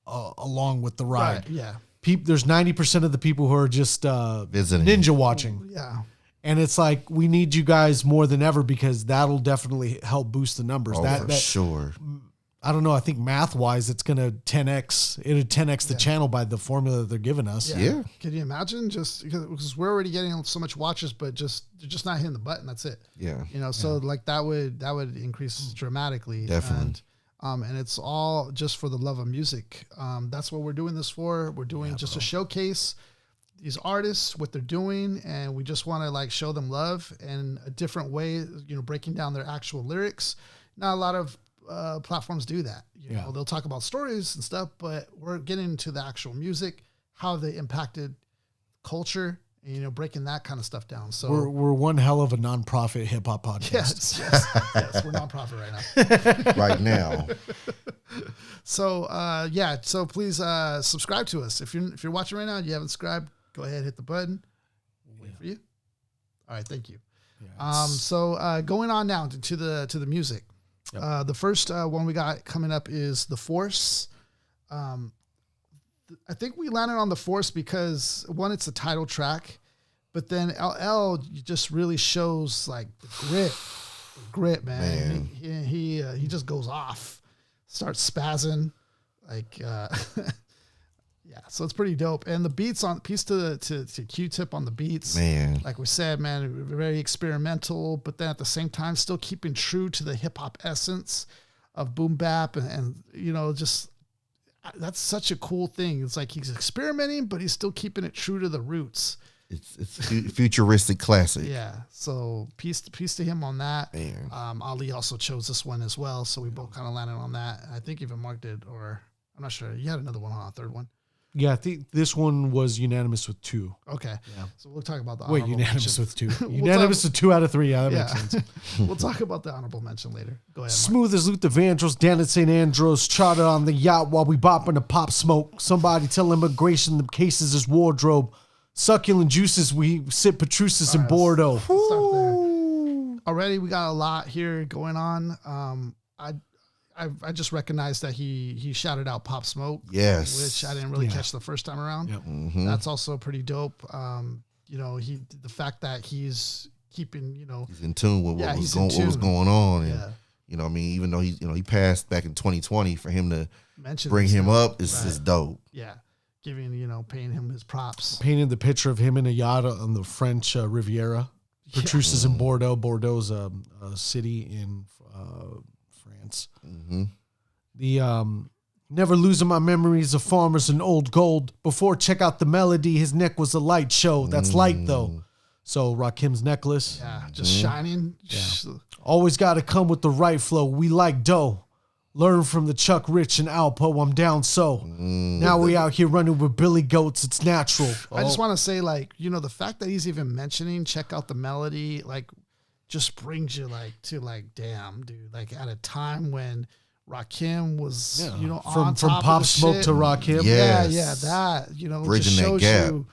along with the ride. Right, yeah. There's 90% of the people who are just visiting, ninja watching. Yeah. And it's like, we need you guys more than ever because that'll definitely help boost the numbers. For sure. I don't know. I think math wise, it's going to 10x. It'll 10x the channel by the formula that they're giving us. Yeah. Can you imagine? Just because we're already getting so much watches, but they're just not hitting the button. That's it. Yeah. So like that would increase dramatically. Definitely. And it's all just for the love of music. That's what we're doing this for. We're doing just to showcase these artists, what they're doing, and we just want to like show them love in a different way, breaking down their actual lyrics. Not a lot of platforms do that. You know, they'll talk about stories and stuff, but we're getting into the actual music, how they impacted culture, and, breaking that kind of stuff down. So we're one hell of a nonprofit hip hop podcast. Yes, we're nonprofit right now. Right now. So so please subscribe to us. If you're watching right now and you haven't subscribed, go ahead, hit the button. We'll wait for you. All right, thank you. So going on now to the music. Yep. The first one we got coming up is The Force. I think we landed on The Force because, one, it's a title track, but then LL just really shows like the grit, man. He just goes off, starts spazzing, like so it's pretty dope. And the beats on piece to Q-Tip on the beats, man. Like we said, man, very experimental, but then at the same time still keeping true to the hip hop essence of boom bap and just. That's such a cool thing. It's like he's experimenting, but he's still keeping it true to the roots. It's futuristic classic. Yeah. So peace to him on that. Man. Ali also chose this one as well, so we both kind of landed on that. I think even Mark did, or I'm not sure. You had another one on a third one. Yeah, I think this one was unanimous with 2. Okay. Yeah. So we'll talk about the Wait, honorable unanimous mention. with 2. Unanimous with 2 out of 3. Yeah, that makes sense. We'll talk about the honorable mention later. Go ahead, Mark. Smooth as Luther Vandross, down at St. Andrews, charter on the yacht while we bopping the pop smoke. Somebody tell immigration the cases is wardrobe. Succulent juices, we sip Petrusas in Bordeaux. Let's start there. Already, we got a lot here going on. I just recognized that he shouted out Pop Smoke. Yes. Which I didn't really catch the first time around. Yep. Mm-hmm. That's also pretty dope. The fact that he's keeping, he's in tune with what was going on. And, yeah. I mean, even though he passed back in 2020, for him to Mention bring this him stuff. up is dope. Yeah. Giving, paying him his props. Painted the picture of him in a yacht on the French Riviera. Petrusas in Bordeaux. Bordeaux's a city in France. Mm-hmm. The never losing my memories of farmers and old gold. Before check out the melody, his neck was a light show. That's light though. So Rakim's necklace. Yeah, just shining. Yeah. Always got to come with the right flow. We like dough. Learn from the Chuck Rich and Alpo. I'm down so. Now we out here running with Billy Goats. It's natural. I just want to say, the fact that he's even mentioning check out the melody, just brings you damn, dude. At a time when Rakim was, from top Pop of the Smoke shit. to Rakim. Yes. That, Bridging just that shows gap. you,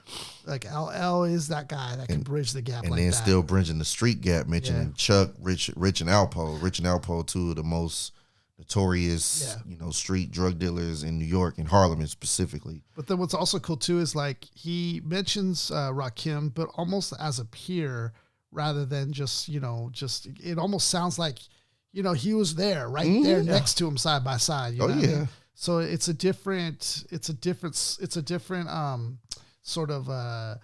LL is that guy that can bridge the gap And like then that. still bridging the street gap, mentioning Chuck, Rich, and Alpo. Rich and Alpo, two of the most notorious, street drug dealers in New York and Harlem specifically. But then what's also cool too is he mentions Rakim, but almost as a peer rather than just it almost sounds like, he was there right there next to him side by side. You know what I mean? So it's a different sort of I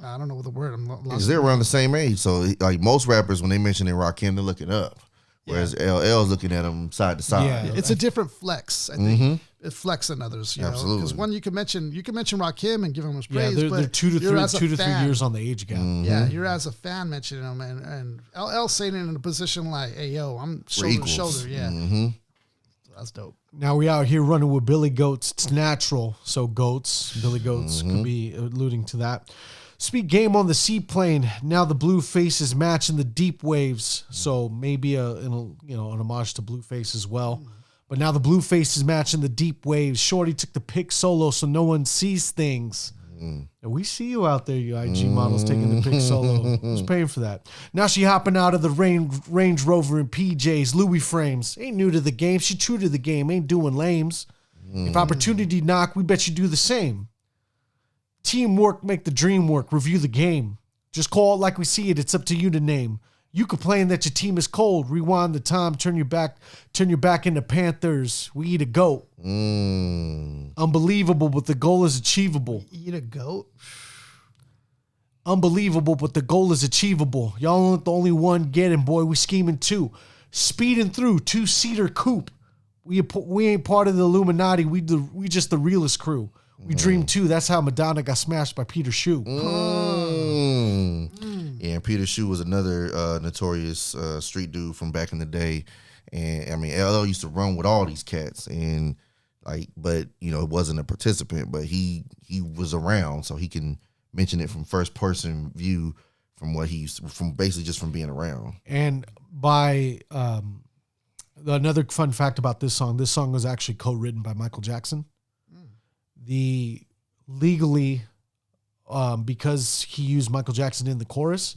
don't know what the word I'm lost. Because they're around the same age. So most rappers, when they mention in Rakim, they're looking up. Whereas LL's looking at them side to side. Yeah. It's a different flex, I think. It flex than others, Absolutely. Because one you can mention Rakim and give him his praise. They're but 2 to you're 3 fan. years on the age gap. Yeah, you're as a fan mentioning him, and LL saying it in a position like, "Hey, yo, I'm shoulder to shoulder." Yeah, so that's dope. Now we out here running with Billy Goats. It's natural. So goats, Billy Goats could be alluding to that. Speak game on the seaplane. Now the blue faces matching the deep waves. So maybe an homage to Blueface as well. But now the blue faces matching the deep waves. Shorty took the pick solo so no one sees things. And we see you out there, you IG models taking the pick solo. Who's paying for that? Now she hopping out of the Range Rover in PJs, Louis frames. Ain't new to the game. She true to the game. Ain't doing lames. If opportunity knock, we bet you do the same. Teamwork make the dream work. Review the game. Just call it like we see it. It's up to you to name. You complain that your team is cold. Rewind the time. Turn your back into Panthers. We eat a goat. Unbelievable, but the goal is achievable. Eat a goat? Unbelievable, but the goal is achievable. Y'all aren't the only one getting, boy. We scheming too. Speeding through 2-seater coupe. We ain't part of the Illuminati. We just the realest crew. We dream too. That's how Madonna got smashed by Peter Shue. Yeah, and Peter Shue was another notorious street dude from back in the day. And I mean, LL used to run with all these cats, and but it wasn't a participant, but he was around, so he can mention it from first person view from what from basically just from being around. And by another fun fact about this song was actually co-written by Michael Jackson. The legally, because he used Michael Jackson in the chorus,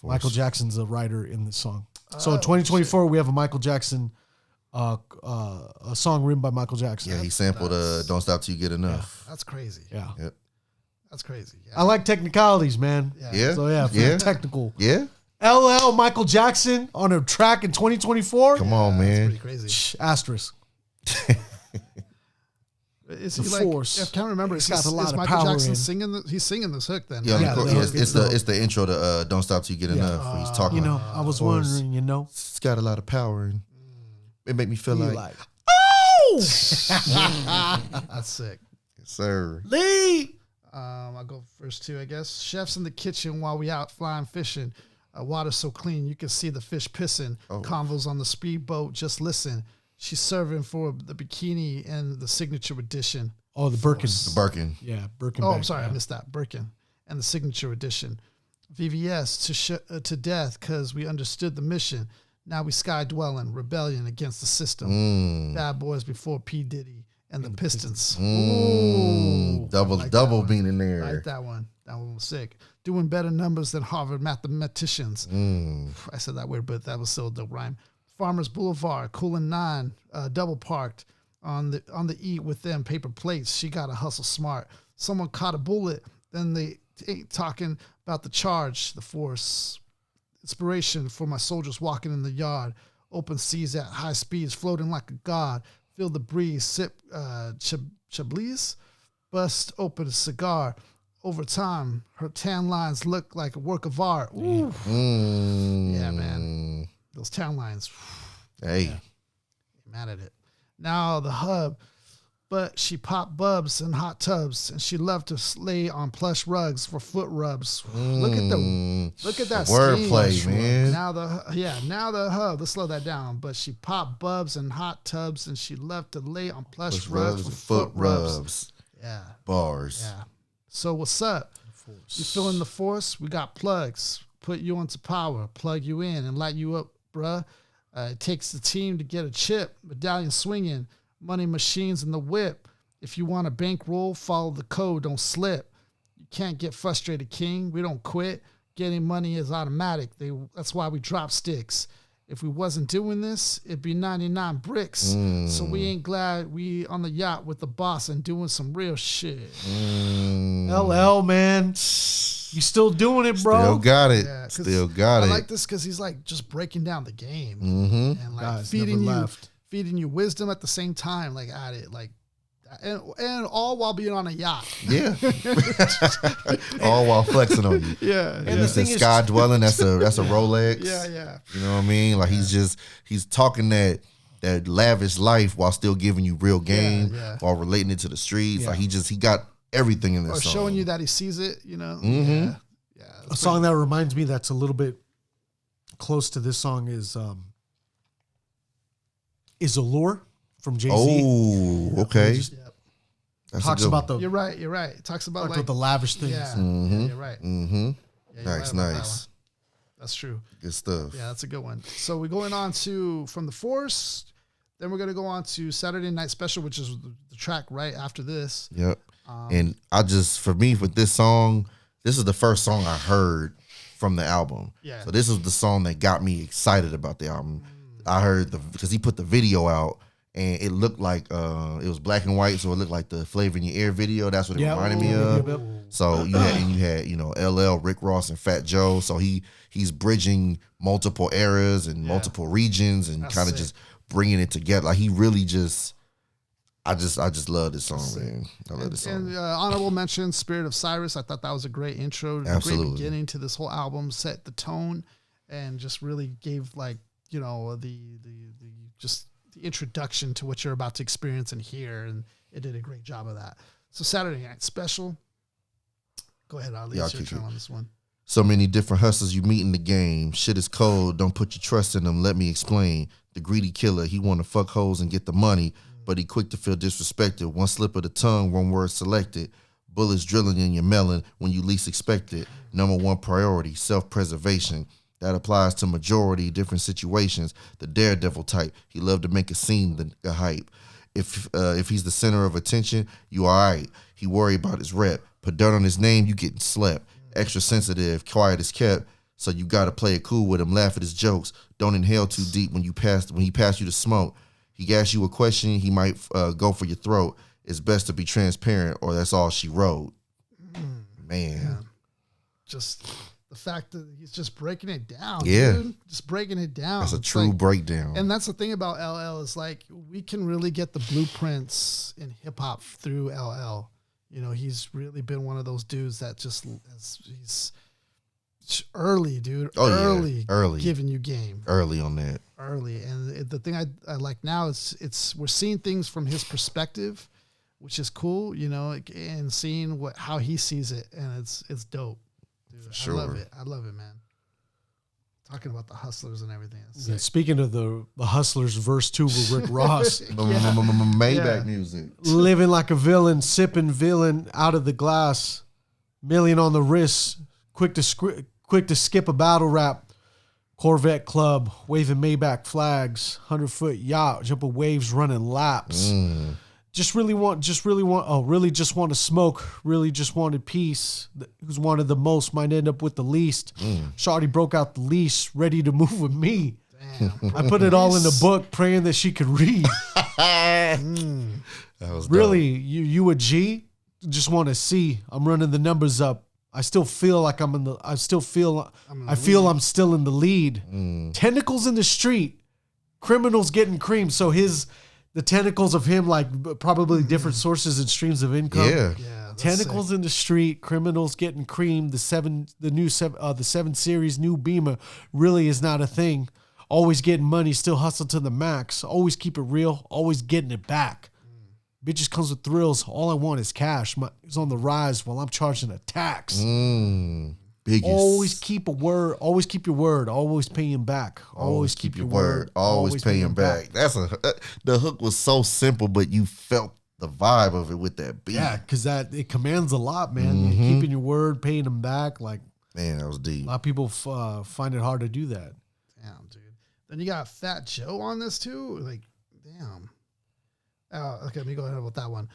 Michael Jackson's a writer in this song. So in 2024, we have a Michael Jackson, a song written by Michael Jackson. Yeah, he sampled "Don't Stop Till You Get Enough." That's crazy. Yeah. Yep. That's crazy. Yeah. I like technicalities, man. Yeah. So technical. Yeah. LL Michael Jackson on a track in 2024. Come on, That's man. pretty crazy. Asterisk. Is The he force. I can't remember. It's got a lot of Michael power Jackson in. singing? He's singing this hook then. Yeah, right? Yeah, it's the intro to "Don't Stop Till You Get Enough." Where he's talking. I was wondering, It's got a lot of power, and it make me feel like, oh, That's sick. yes, sir. Lee. I'll go first too, I guess. Chefs in the kitchen while we out flying fishing. Water so clean you can see the fish pissing. Convos on the speedboat. Just listen. She's serving for the bikini and the signature edition. Oh, the Birkin. The Birkin. Yeah, Birkin. Oh, bag, I'm sorry, yeah. I missed that. Birkin and the signature edition. VVS to death because we understood the mission. Now we sky dwelling, rebellion against the system. Bad boys before P. Diddy and the Pistons. Double being in there. Like that one. That one was sick. Doing better numbers than Harvard mathematicians. I said that weird, but that was still a dope rhyme. Farmers Boulevard, Coolin' 9, double parked on the eat with them paper plates. She got to hustle smart. Someone caught a bullet. Then they ain't talking about the charge, the force. Inspiration for my soldiers walking in the yard. Open seas at high speeds, floating like a god. Feel the breeze, sip Chablis, bust open a cigar. Over time, her tan lines look like a work of art. Ooh. Yeah, man. Those tan lines. Hey. Yeah. Mad at it. Now the hub, but she popped bubs in hot tubs, and she loved to lay on plush rugs for foot rubs. Look at that wordplay, man. Now the hub. Let's slow that down. But she popped bubs in hot tubs, and she loved to lay on plush rugs for foot rubs. Yeah. Bars. Yeah. So what's up? You feeling the force? We got plugs. Put you into power. Plug you in and light you up, bruh. It takes the team to get a chip. Medallion swinging. Money machines in the whip. If you want a bankroll, follow the code. Don't slip. You can't get frustrated, king. We don't quit. Getting money is automatic. That's why we drop sticks. If we wasn't doing this, it'd be 99 bricks. So we ain't glad we on the yacht with the boss and doing some real shit. LL, man. You still doing it, bro. Still got it. Yeah, Still got it. I like this because he's like just breaking down the game and like Guys, feeding you wisdom at the same time, like at it, like and all while being on a yacht. Yeah. All while flexing on you. Yeah. And it's in sky dwelling. That's a Rolex. Yeah. You know what I mean? Like he's talking that lavish life while still giving you real game, while relating it to the streets. Yeah. Like he got everything in this or song. showing you that he sees it, you know. Mm-hmm. Yeah. A song that reminds me that's a little bit close to this song is Allure from Jay-Z. Oh, okay. Yep. Talks about the You're right. It talks about like the lavish things. Yeah, Mm-hmm. you're right. Mm-hmm. Yeah, Nice. That that's true. Good stuff. Yeah, that's a good one. So we're going on to From the Force. Then we're going to go on to Saturday Night Special, which is the track right after this. Yep. And for me, with this song, this is the first song I heard from the album. Yeah. So this is the song that got me excited about the album. I heard because he put the video out and it looked like it was black and white, so it looked like the Flavor in Your Ear video. That's what it reminded me of. Yep. So you had LL, Rick Ross, and Fat Joe. So he's bridging multiple eras and multiple regions and kind of just bringing it together. Like he really I just love this song, man. I love this song. And honorable mention, Spirit of Cyrus. I thought that was a great intro, Absolutely. Great beginning to this whole album. Set the tone, and just really gave the introduction to what you're about to experience and hear, and it did a great job of that. So Saturday Night Special. Go ahead, Ali. It's your turn on this one. So many different hustlers you meet in the game. Shit is cold. Don't put your trust in them. Let me explain. The greedy killer. He want to fuck hoes and get the money, but he quick to feel disrespected. One slip of the tongue, one word selected. Bullets drilling in your melon when you least expect it. Number one priority, self-preservation. That applies to majority different situations. The daredevil type. He loved to make a scene, the hype. If he's the center of attention, you all right. He worry about his rep. Put dirt on his name, you getting slept. Extra sensitive, quiet is kept. So you gotta play it cool with him, laugh at his jokes. Don't inhale too deep when he pass you to smoke. He asks you a question, he might go for your throat. It's best to be transparent, or that's all she wrote. Man. Yeah. Just the fact that he's just breaking it down. Yeah. Dude. Just breaking it down. That's a true breakdown. And that's the thing about LL is like we can really get the blueprints in hip hop through LL. You know, he's really been one of those dudes that he's early, dude. Early. Giving you game. Early on that. Early. And the thing I like now is we're seeing things from his perspective, which is cool, you know, and seeing how he sees it, and it's dope. Dude, For sure. I love it, man. Talking about the hustlers and everything. Yeah, speaking of the Hustlers, verse 2 with Rick Ross. Maybach music. Living like a villain, sipping villain out of the glass, million on the wrist, quick to skip a battle rap, Corvette club, waving Maybach flags, 100-foot yacht, jumping waves, running laps. really just want to smoke, really just wanted peace. Who's wanted the most might end up with the least. Shawty broke out the leash, ready to move with me. Damn, I put it all in the book, praying that she could read. That was Really, you a G? Just want to see. I'm running the numbers up. I still feel like I'm in the. I feel I'm still in the lead. Tentacles in the street, criminals getting creamed. So the tentacles of him, like probably different sources and streams of income. Yeah. Tentacles in the street, criminals getting creamed. The 7 Series new Beamer really is not a thing. Always getting money, still hustle to the max. Always keep it real, always getting it back. Bitches comes with thrills. All I want is cash. It's on the rise while I'm charging a tax. Biggest. Always keep a word. Always keep your word. Always pay him back. Always keep your word. Always pay him back. The hook was so simple, but you felt the vibe of it with that beat. Yeah, because it commands a lot, man. Keeping your word, paying them back. Like, man, that was deep. A lot of people find it hard to do that. Damn, dude. Then you got Fat Joe on this too. Like, damn. Okay, let me go ahead with that one.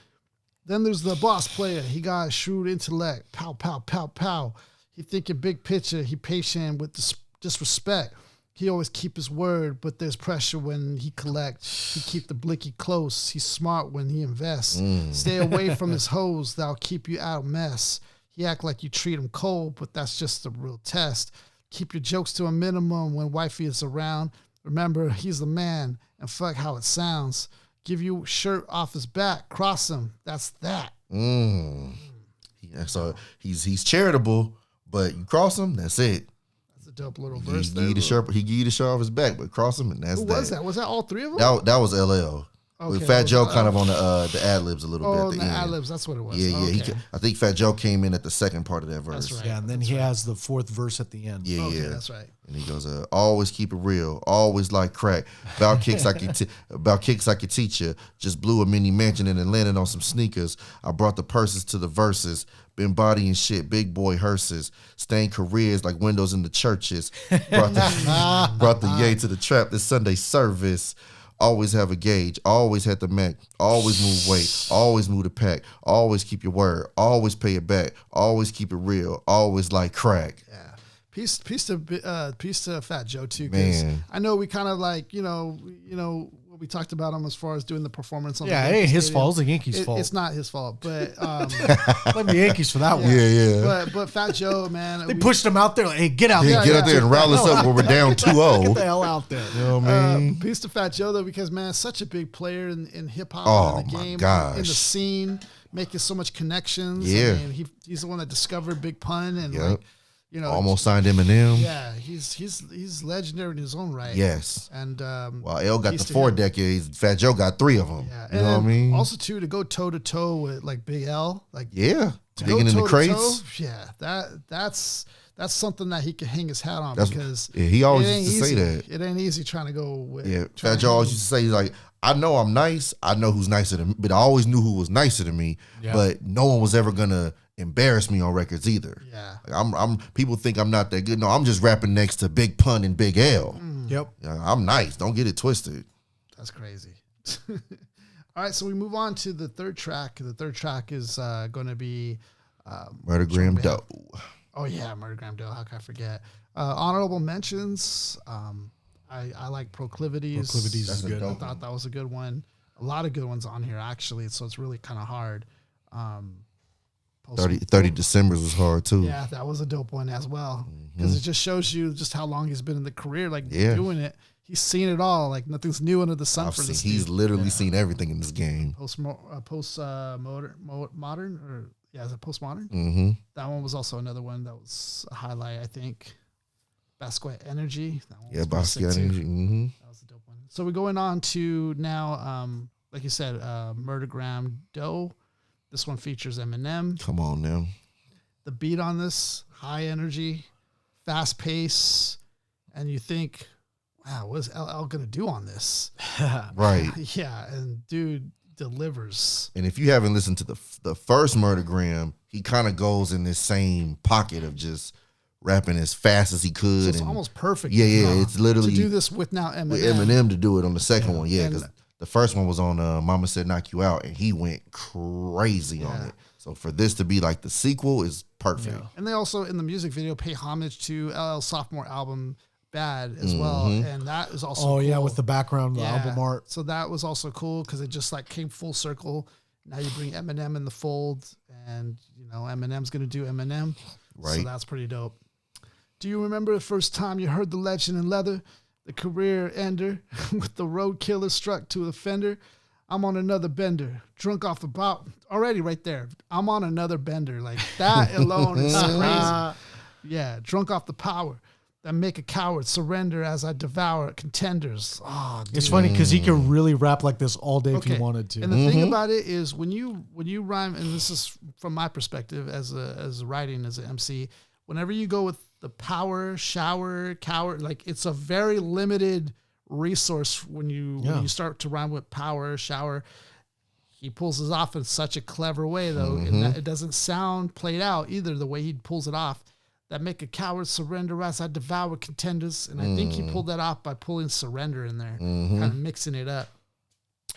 Then there's the boss player. He got a shrewd intellect. Pow, pow, pow, pow. He thinking big picture. He patient with disrespect. He always keep his word, but there's pressure when he collect. He keep the blicky close. He's smart when he invests. Stay away from his hoes. That'll keep you out of mess. He act like you treat him cold, but that's just a real test. Keep your jokes to a minimum when wifey is around. Remember, he's the man, and fuck how it sounds. Give you shirt off his back, cross him. That's that. Yeah, so he's charitable, but you cross him, that's it. That's a dope little verse there. He give you the shirt off his back, but cross him, and that's Who that. was that? Was that all three of them? That was LL. With Fat Joe kind of on the ad libs a little bit at the end. ad libs, that's what it was. Yeah. Okay. I think Fat Joe came in at the second part of that verse. That's right. Yeah, and then he has the 4th verse at the end. Yeah, yeah. That's right. And he goes, always keep it real, always like crack. About kicks I could teach you. Just blew a mini mansion and then landed on some sneakers. I brought the purses to the verses. Been bodying shit, big boy hearses. Stained careers like windows in the churches. Brought the yay to the trap this Sunday service. Always have a gauge, always had the Mac, always move weight, always move the pack, always keep your word, always pay it back, always keep it real, always like crack. Yeah. Peace to Fat Joe too, because I know we kind of like, you know what we talked about him as far as doing the performance on it ain't his fault, it's the Yankees' fault. It's not his fault, but blame the Yankees for that one. Yeah. But Fat Joe, man, they pushed him out there like, hey, get out there. Get out there and rally us up when we're down 2-0. Get the hell out there. You know what I mean? Peace to Fat Joe though, because man, such a big player in hip hop, in the game, gosh. in the scene, making so much connections. Yeah. I mean, he's the one that discovered Big Pun and like, you know, almost signed Eminem. Yeah, he's legendary in his own right. Yes. And while L got the 4 decades, Fat Joe got 3 of them. Yeah. You know what I mean? Also too, to go toe to toe with like Big L, like digging in the crates. Yeah, that's something that he can hang his hat on, because he always used to say that. It ain't easy trying to go with. Yeah, Fat Joe always used to say, like, I know I'm nice. I know who's nicer than me, but I always knew who was nicer than me. Yeah. But no one was ever gonna embarrass me on records either. Yeah, like, I'm people think I'm not that good. No, I'm just rapping next to Big Pun and Big L. Yep, I'm nice. Don't get it twisted. That's crazy. All right, so we move on to the third track. The third track is going to be Murdergram Doe. Oh yeah, Murdergram Doe. How can I forget? Honorable mentions. I like Proclivities. Proclivities is good. I thought that was a good one. A lot of good ones on here actually, so it's really kind of hard. 30 Decembers was hard too. Yeah, that was a dope one as well, because it just shows you just how long he's been in the career, like doing it. He's seen it all. Like nothing's new under the sun for this. He's literally seen everything in this game. Modern, or is it postmodern? Mm-hmm. That one was also another one that was a highlight, I think. Basquiat Energy. That one was Basquiat Energy. Mm-hmm. That was a dope one. So we're going on to now, like you said, Murdergram Doe. This one features Eminem. Come on now. The beat on this, high energy, fast pace, and you think, wow, what is LL going to do on this? Right. Yeah, and dude delivers. And if you haven't listened to the first Murdergram, he kind of goes in this same pocket of just rapping as fast as he could. So it's almost perfect. Yeah. It's literally to do this with now Eminem. With Eminem to do it on the second one. Yeah, because The first one was on Mama Said Knock You Out, and he went crazy on it. So for this to be like the sequel is perfect. Yeah. And they also, in the music video, pay homage to LL's sophomore album, Bad, as well. And that is also cool. Yeah, with the background, the album art. So that was also cool because it just like came full circle. Now you bring Eminem in the fold, and, you know, Eminem's going to do Eminem. Right. So that's pretty dope. Do you remember the first time you heard the legend in leather? The career ender with the road killer struck to the fender. I'm on another bender, drunk off the bottle. Already right there. I'm on another bender. Like that alone is crazy. Yeah, drunk off the power that make a coward surrender as I devour contenders. Oh, dude. It's funny because he could really rap like this all day if he wanted to. And the thing about it is when you rhyme, and this is from my perspective as a writing as an MC, whenever you go with the power, shower, coward, like it's a very limited resource when you start to rhyme with power, shower. He pulls it off in such a clever way, though, and that it doesn't sound played out either. The way he pulls it off, that make a coward surrender as I devour contenders, and I think he pulled that off by pulling surrender in there, kind of mixing it up.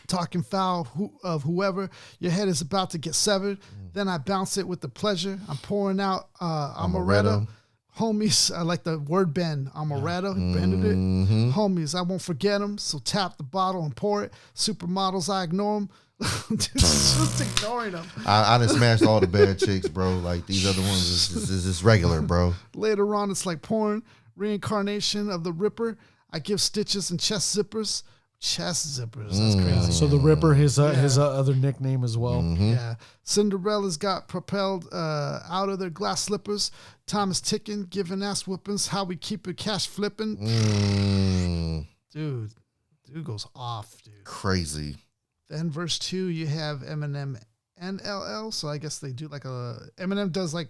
Talking foul of whoever, your head is about to get severed. Then I bounce it with the pleasure. I'm pouring out amaretto. Homies, I like the word bend. Amaretto, bended it. Homies, I won't forget them. So tap the bottle and pour it. Supermodels, I ignore them. Just ignoring them. I done smashed all the bad chicks, bro. Like these other ones is just regular, bro. Later on, it's like porn. Reincarnation of the Ripper. I give stitches and chest zippers. Chest zippers. That's crazy. So the Ripper, his other nickname as well. Yeah. Cinderella's got propelled out of their glass slippers. Time is ticking, giving ass whoopings. How we keep it cash flipping. Dude goes off, dude. Crazy. Then verse 2, you have Eminem and LL. So I guess they do like Eminem does like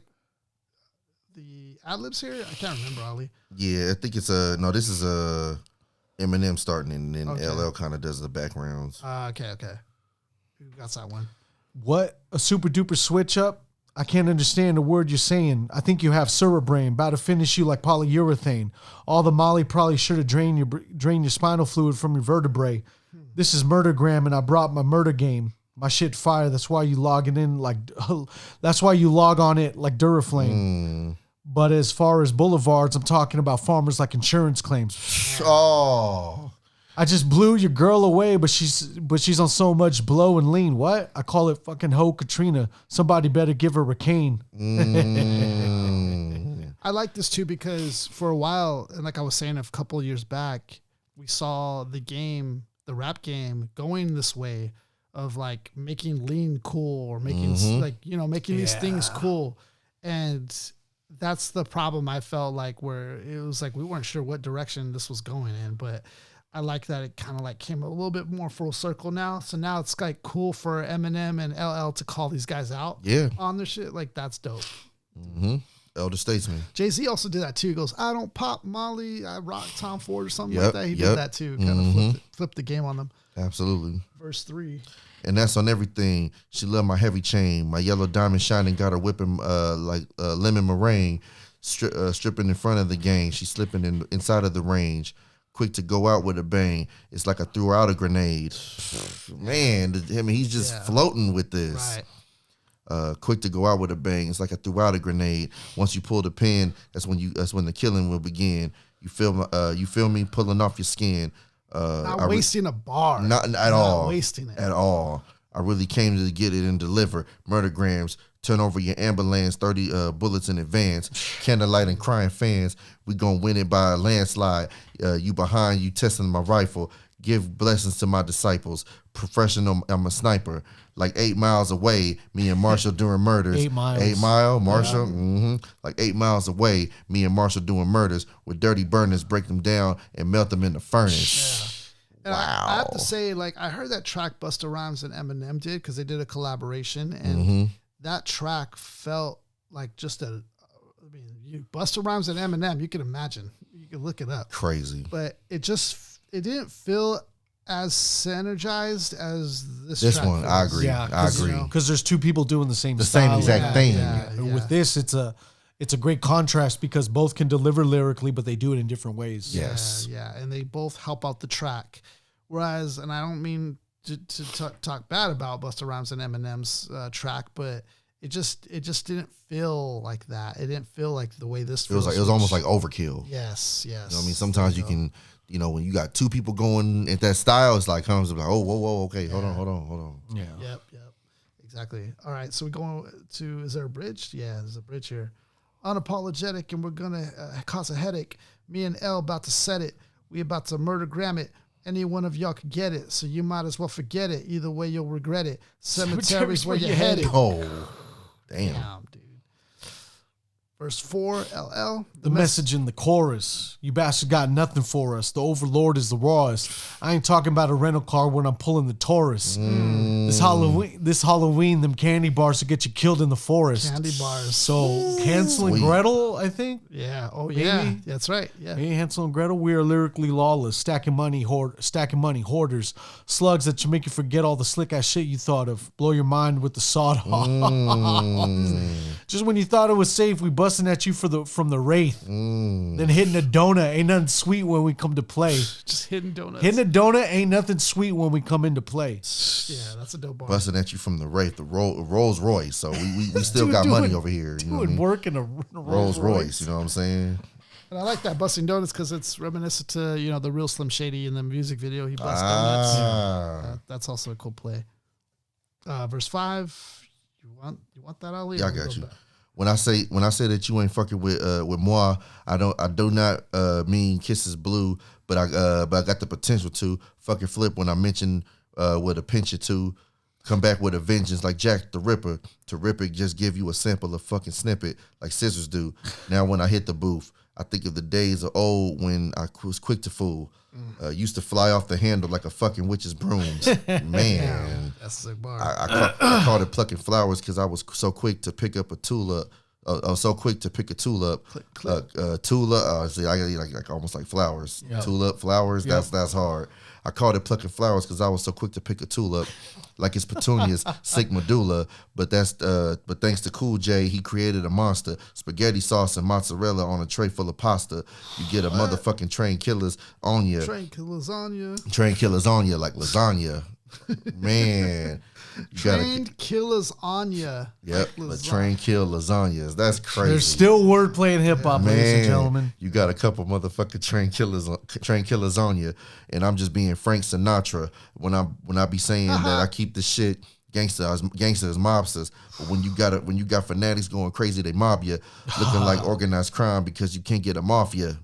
the ad-libs here. I can't remember, Ali. Yeah, I think this is Eminem starting, and then LL kind of does the backgrounds. Okay. Who got that one? What? A super duper switch up? I can't understand a word you're saying. I think you have cerebrain, about to finish you like polyurethane. All the molly probably should have drained your spinal fluid from your vertebrae. This is Murdergram, and I brought my murder game. My shit fire. That's why you log on it like Duraflame. But as far as boulevards, I'm talking about farmers like insurance claims. Oh, I just blew your girl away, but she's on so much blow and lean. What? I call it fucking Ho Katrina. Somebody better give her a cane. I like this too because for a while, and like I was saying a couple of years back, we saw the rap game going this way of like making lean cool or making making these things cool. And that's the problem I felt like, where it was like we weren't sure what direction this was going in, but I like that it kind of like came a little bit more full circle now. So now it's like cool for Eminem and LL to call these guys out on their shit. Like that's dope. Elder Statesman. Jay-Z also did that too. He goes, I don't pop Molly, I rock Tom Ford or something like that. He did that too. Kind of flipped the game on them. Absolutely. Verse 3. And that's on everything. She loved my heavy chain. My yellow diamond shining, got her whipping like lemon meringue. Stripping in front of the gang. She slipping inside of the range. Quick to go out with a bang. It's like I threw out a grenade. Man, he's just floating with this. Right. Quick to go out with a bang. It's like I threw out a grenade. Once you pull the pin, that's when the killing will begin. You feel me pulling off your skin. Not wasting a bar. Not at all. Not wasting it. At all. I really came to get it and deliver. Murdergrams. Turn over your ambulance, 30 bullets in advance. Candlelight and crying fans. We gonna win it by a landslide. You behind, you testing my rifle. Give blessings to my disciples. Professional, I'm a sniper. Like 8 miles away, me and Marshall doing murders. 8 miles. 8 Mile, Marshall. Like 8 miles away, me and Marshall doing murders with dirty burners, break them down and melt them in the furnace. Yeah. And I have to say, like, I heard that track Busta Rhymes and Eminem did because they did a collaboration, and that track felt like just Busta Rhymes and Eminem. You can imagine, you can look it up. Crazy, but it didn't feel as synergized as this track one. Feels. I agree. Yeah, I agree. Because there's two people doing the same exact thing. And with this, it's a great contrast because both can deliver lyrically, but they do it in different ways. Yes. Yeah, and they both help out the track. Whereas, and I don't mean to talk bad about Busta Rhymes and Eminem's track, but it just didn't feel like that. It didn't feel like the way this feels. It was almost like overkill. Yes. You know what I mean? Sometimes you can, when you got two people going at that style, it's like comes like, oh, whoa, okay, hold on. Yeah. Yep. Exactly. All right, so we're going to, is there a bridge? Yeah, there's a bridge here. Unapologetic, and we're going to cause a headache. Me and L about to set it. We about to murdergram it. Any one of y'all could get it, so you might as well forget it. Either way, you'll regret it. Cemetery's where you're headed. Oh, damn, dude. Verse 4, LL. The message in the chorus. You bastard got nothing for us. The overlord is the rawest. I ain't talking about a rental car when I'm pulling the Taurus. This Halloween, them candy bars will get you killed in the forest. Candy bars. So Hansel and Gretel, I think. Yeah. Oh, maybe. yeah. That's right. Yeah. Hey, Hansel and Gretel, we are lyrically lawless, stacking money, hoarders, slugs that you make you forget all the slick ass shit you thought of, blow your mind with the sawed off. Just when you thought it was safe, we busting at you from the wraith, then hitting a donut. Ain't nothing sweet when we come to play. Just hitting donuts. Hitting a donut ain't nothing sweet when we come into play. Yeah, that's a dope bar. Busting at you from the wraith, the Rolls Royce. So we still got money over here. You know what I mean? Work in a Rolls Royce. You know what I'm saying? And I like that busting donuts because it's reminiscent to the real Slim Shady in the music video. He busts donuts. That's also a cool play. Verse 5. You want that, Ali? Yeah, I got you. Back. When I say that you ain't fucking with moi, I do not mean kisses blue, but I got the potential to fucking flip when I mention with a pinch or two, come back with a vengeance like Jack the Ripper. To rip it, just give you a sample of fucking snippet like scissors do. Now when I hit the booth, I think of the days of old when I was quick to fool. Used to fly off the handle like a fucking witch's brooms. Man, that's a sick bar. I called it plucking flowers because I was so quick to pick up a tulip. So quick to pick a tulip. Tulip. See, I got like almost like flowers. Yep. Tulip, flowers. Yep. That's hard. I called it plucking flowers because I was so quick to pick a tulip, like it's petunias, sick medulla. But thanks to Cool J, he created a monster. Spaghetti sauce and mozzarella on a tray full of pasta. You get a motherfucking train killers on you. Train killers on you. Train killers on you like lasagna. Man. Trained killers on ya. Yep, like train kill lasagnas. That's crazy. There's still wordplay in hip hop, ladies and gentlemen. You got a couple motherfucking train killers on you, and I'm just being Frank Sinatra when I be saying that I keep the shit gangsters, mobsters. But when you got fanatics going crazy, they mob you, looking like organized crime because you can't get a mafia.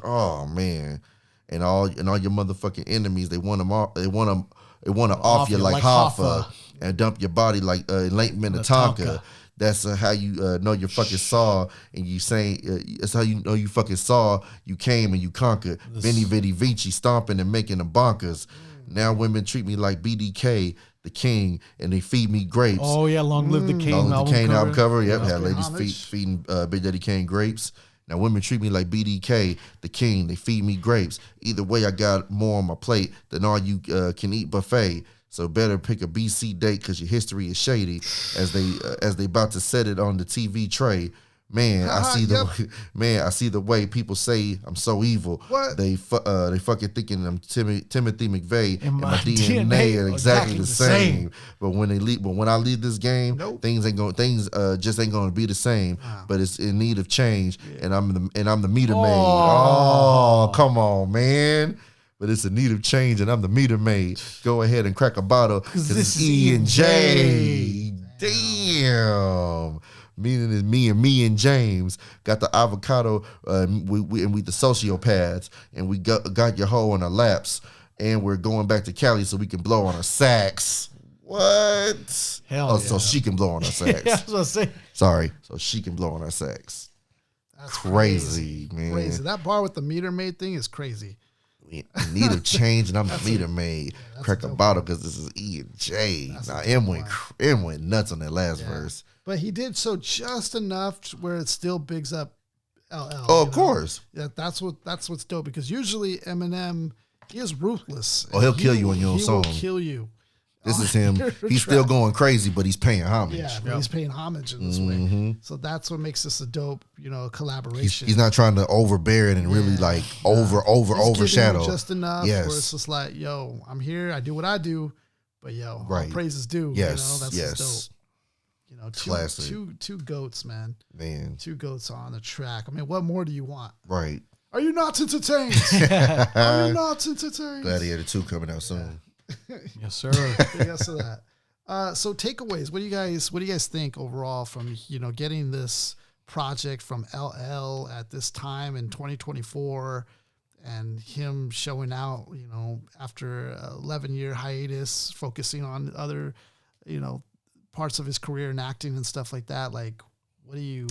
Oh man, and all your motherfucking enemies, they want to off you like Hoffa and dump your body like Lake Minnetonka. That's how you know you fucking saw, and you say that's how you know you fucking saw. You came and you conquered. Vinny Vitti Vici stomping and making them bonkers. Now women treat me like BDK, the king, and they feed me grapes. Oh yeah, long live the king. Long live the Kane album cover. Yep, had ladies feeding Big Daddy Kane grapes. Now women treat me like BDK, the king. They feed me grapes. Either way, I got more on my plate than all you can eat buffet. So better pick a BC date because your history is shady. As they about to set it on the TV tray. Man, I see the way people say I'm so evil. What? They fucking thinking I'm Timothy McVeigh and my DNA are exactly the same. But when I leave this game, things just ain't gonna be the same. But it's in need of change, and I'm the meter maid. Oh, come on, man. But it's in need of change, and I'm the meter maid. Go ahead and crack a bottle because it's E and J. Damn. Meaning is me and James got the avocado, we the sociopaths, and we got your hoe on our laps, and we're going back to Cali so we can blow on our sax. What? Hell yeah. So she can blow on our sax. Yeah, that's what I'm saying. Sorry, so she can blow on our sax. That's crazy, man. Crazy. That bar with the meter maid thing is crazy. We need a change, and I'm the meter maid. Crack a bottle because this is E and J. Now M went nuts on that last verse. But he did so just enough where it still bigs up LL. Oh, of course. Yeah, that's what's dope, because usually Eminem, he is ruthless. Oh, he'll kill you on your own song. He will kill you. This is him. your He's track. still going crazy, but he's paying homage. Yeah, but he's paying homage in this way. So that's what makes this a dope, collaboration. He's not trying to overbear it and really like He's overshadow. giving you just enough Yes. where it's just like, yo, I'm here, I do what I do, but all praise is due. Yes, That's yes. just dope. Classic. Two goats, man. Man. Two goats on the track. I mean, what more do you want? Right. Are you not entertained? Are you not entertained? Gladiator 2 coming out soon. Yes, sir. Yes to that. So takeaways. What do you guys think overall from getting this project from LL at this time in 2024, and him showing out after an 11-year hiatus, focusing on other parts of his career and acting and stuff like that. Like, what do you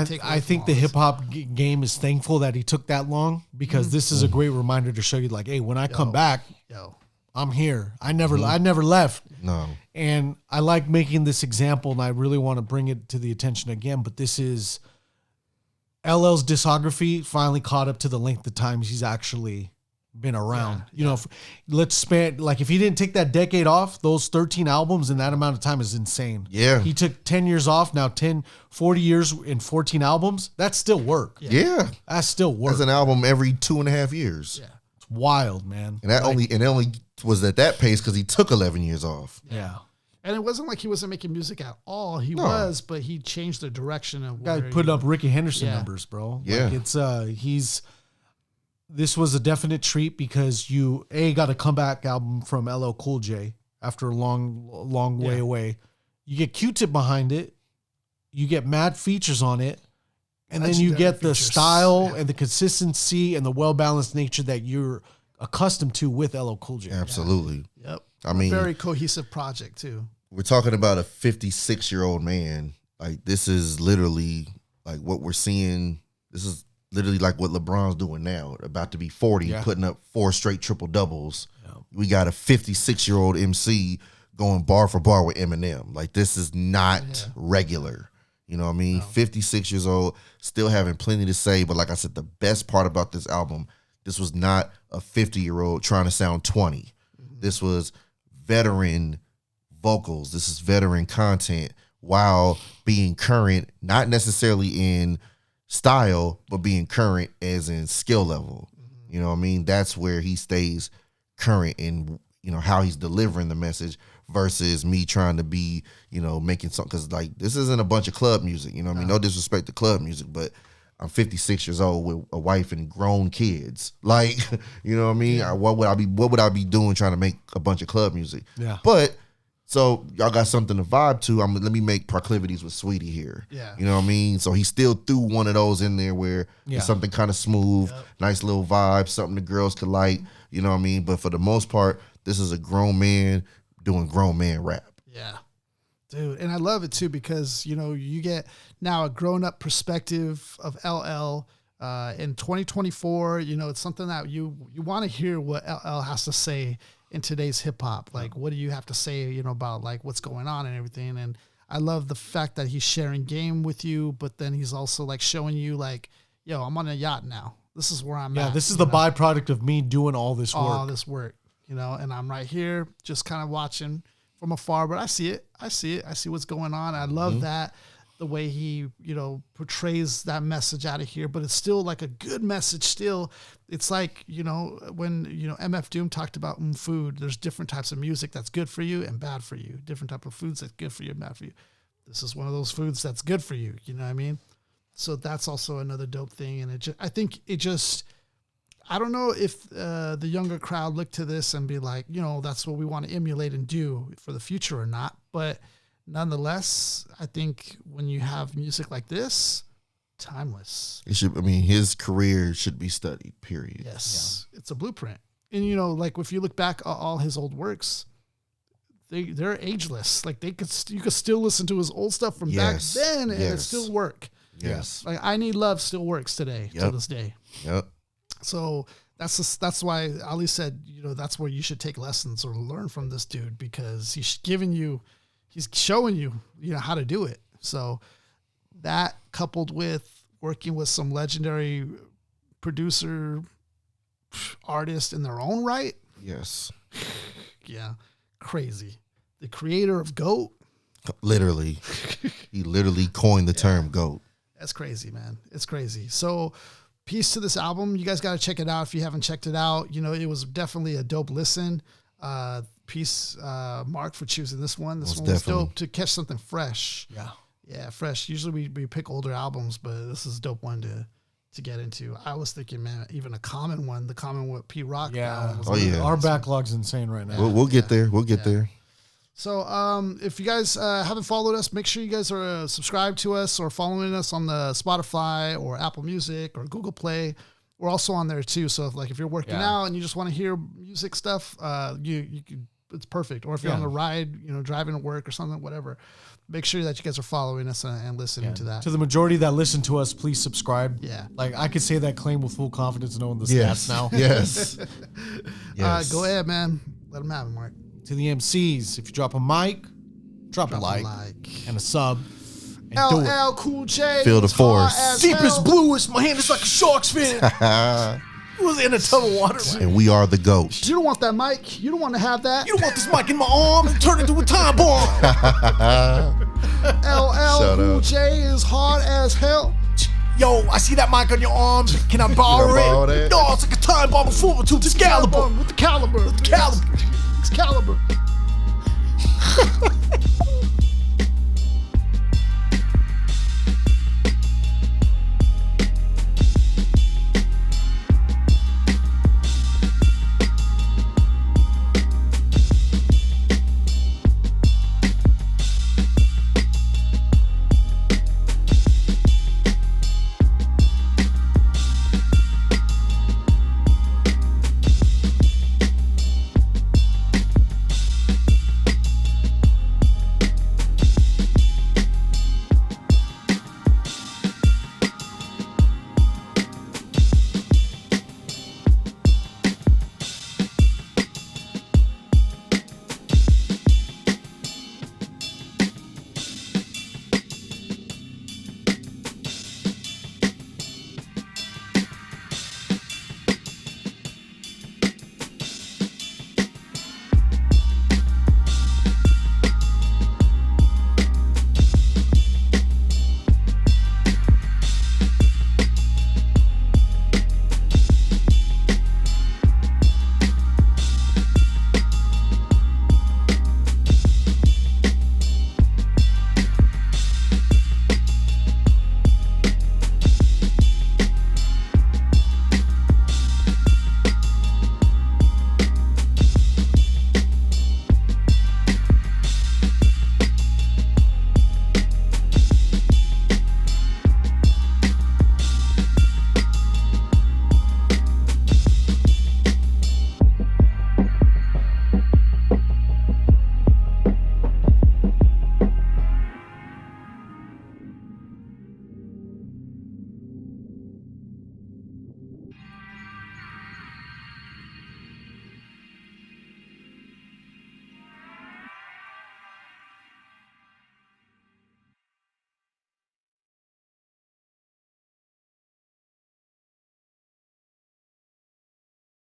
take? I think the hip hop game is thankful that he took that long, because this is a great reminder to show you, like, hey, when I come back, I'm here. I never left. No. And I like making this example, and I really want to bring it to the attention again, but this is LL's discography finally caught up to the length of times he's actually been around. Let's span, like, if he didn't take that decade off, those 13 albums in that amount of time is insane. Yeah. He took 10 years off, now 40 years and 14 albums. That's still work. Yeah. That's still work. That's an album every 2.5 years. Yeah. It's wild, man. And that only was at that pace because he took 11 years off. Yeah. And it wasn't like he wasn't making music at all. He was, but he changed the direction of Guy put up Ricky Henderson numbers, bro. Yeah. Like, it's this was a definite treat, because you got a comeback album from LL Cool J after a long way away. You get Q-Tip behind it. You get mad features on it. And then you get the style and the consistency and the well-balanced nature that you're accustomed to with LL Cool J. Absolutely. Yep. I mean, very cohesive project too. We're talking about a 56-year-old man. Like, this is literally like what we're seeing. This is literally like what LeBron's doing now, about to be 40, putting up 4 straight triple doubles. Yeah. We got a 56-year-old MC going bar for bar with Eminem. Like, this is not regular. You know what I mean? No. 56 years old, still having plenty to say. But like I said, the best part about this album, this was not a 50-year-old trying to sound 20. This was veteran vocals. This is veteran content while being current, not necessarily in style, but being current as in skill level. You know what I mean? That's where he stays current in, how he's delivering the message versus me trying to be, making something. Because, like, this isn't a bunch of club music. You know what I mean? No disrespect to club music, but I'm 56 years old with a wife and grown kids. Like, you know what I mean? Yeah. What would I be doing trying to make a bunch of club music? Yeah. But so y'all got something to vibe to. Let me make Proclivities with Sweetie here. Yeah. You know what I mean? So he still threw one of those in there where it's something kind of smooth, nice little vibe, something the girls could like. You know what I mean? But for the most part, this is a grown man doing grown man rap. Yeah. Dude, and I love it too, because, you get now a grown-up perspective of LL in 2024. It's something that you want to hear what LL has to say in today's hip-hop. Like, what do you have to say, about, like, what's going on and everything. And I love the fact that he's sharing game with you, but then he's also, like, showing you, like, yo, I'm on a yacht now. This is where I'm at. Yeah, this is the byproduct of me doing all this work. All this work, and I'm right here just kind of watching from afar, but I see it. I see what's going on. I love that, the way he, portrays that message out of here, but it's still like a good message still. It's like, when, MF Doom talked about food, there's different types of music that's good for you and bad for you. Different type of foods that's good for you and bad for you. This is one of those foods that's good for you. You know what I mean? So that's also another dope thing. And I think I don't know if the younger crowd look to this and be like, that's what we want to emulate and do for the future or not. But nonetheless, I think when you have music like this, timeless. His career should be studied, period. Yes. Yeah. It's a blueprint. And, like, if you look back at all his old works, they're ageless. Like, you could still listen to his old stuff from back then and it still work. Yes. Like, I Need Love still works today, to this day. Yep. So that's why Ali said, that's where you should take lessons or learn from this dude, because he's showing you, how to do it. So that, coupled with working with some legendary producer artists in their own right. Yes. Yeah. Crazy. the creator of GOAT. Literally. He literally coined the term GOAT. That's crazy, man. It's crazy. So peace to this album. You guys got to check it out if you haven't checked it out. You know, it was definitely a dope listen. Peace, Mark, for choosing this one. This one was dope to catch something fresh. Yeah, fresh. Usually we pick older albums, but this is a dope one to get into. I was thinking, man, even a common one, the common with P Rock. Yeah. Yeah. Our backlog's insane right now. We'll get there. We'll get there. So if you guys haven't followed us, make sure you guys are subscribed to us or following us on the Spotify or Apple Music or Google Play. We're also on there too. So if you're working out and you just want to hear music stuff, you can, it's perfect. Or if you're on the ride, driving to work or something, whatever, make sure that you guys are following us and listening to that. To the majority that listen to us, please subscribe. Yeah. Like I could say that claim with full confidence knowing the stats now. Yes. Go ahead, man. Let them have it, Mark. To the MCs, if you drop a mic, drop a like and a sub. And LL Cool J. Feel the force. Deepest, bluest, my hand is like a shark's fin. It was in a tub of water. And we are the GOAT. You don't want that mic. You don't want to have that. You don't want this mic in my arm and turn it into a time bomb. LL Cool J is hard as hell. Yo, I see that mic on your arm. Can I borrow it? No, it's like a time bomb full with Excalibur. With the caliber. Excalibur. Excalibur.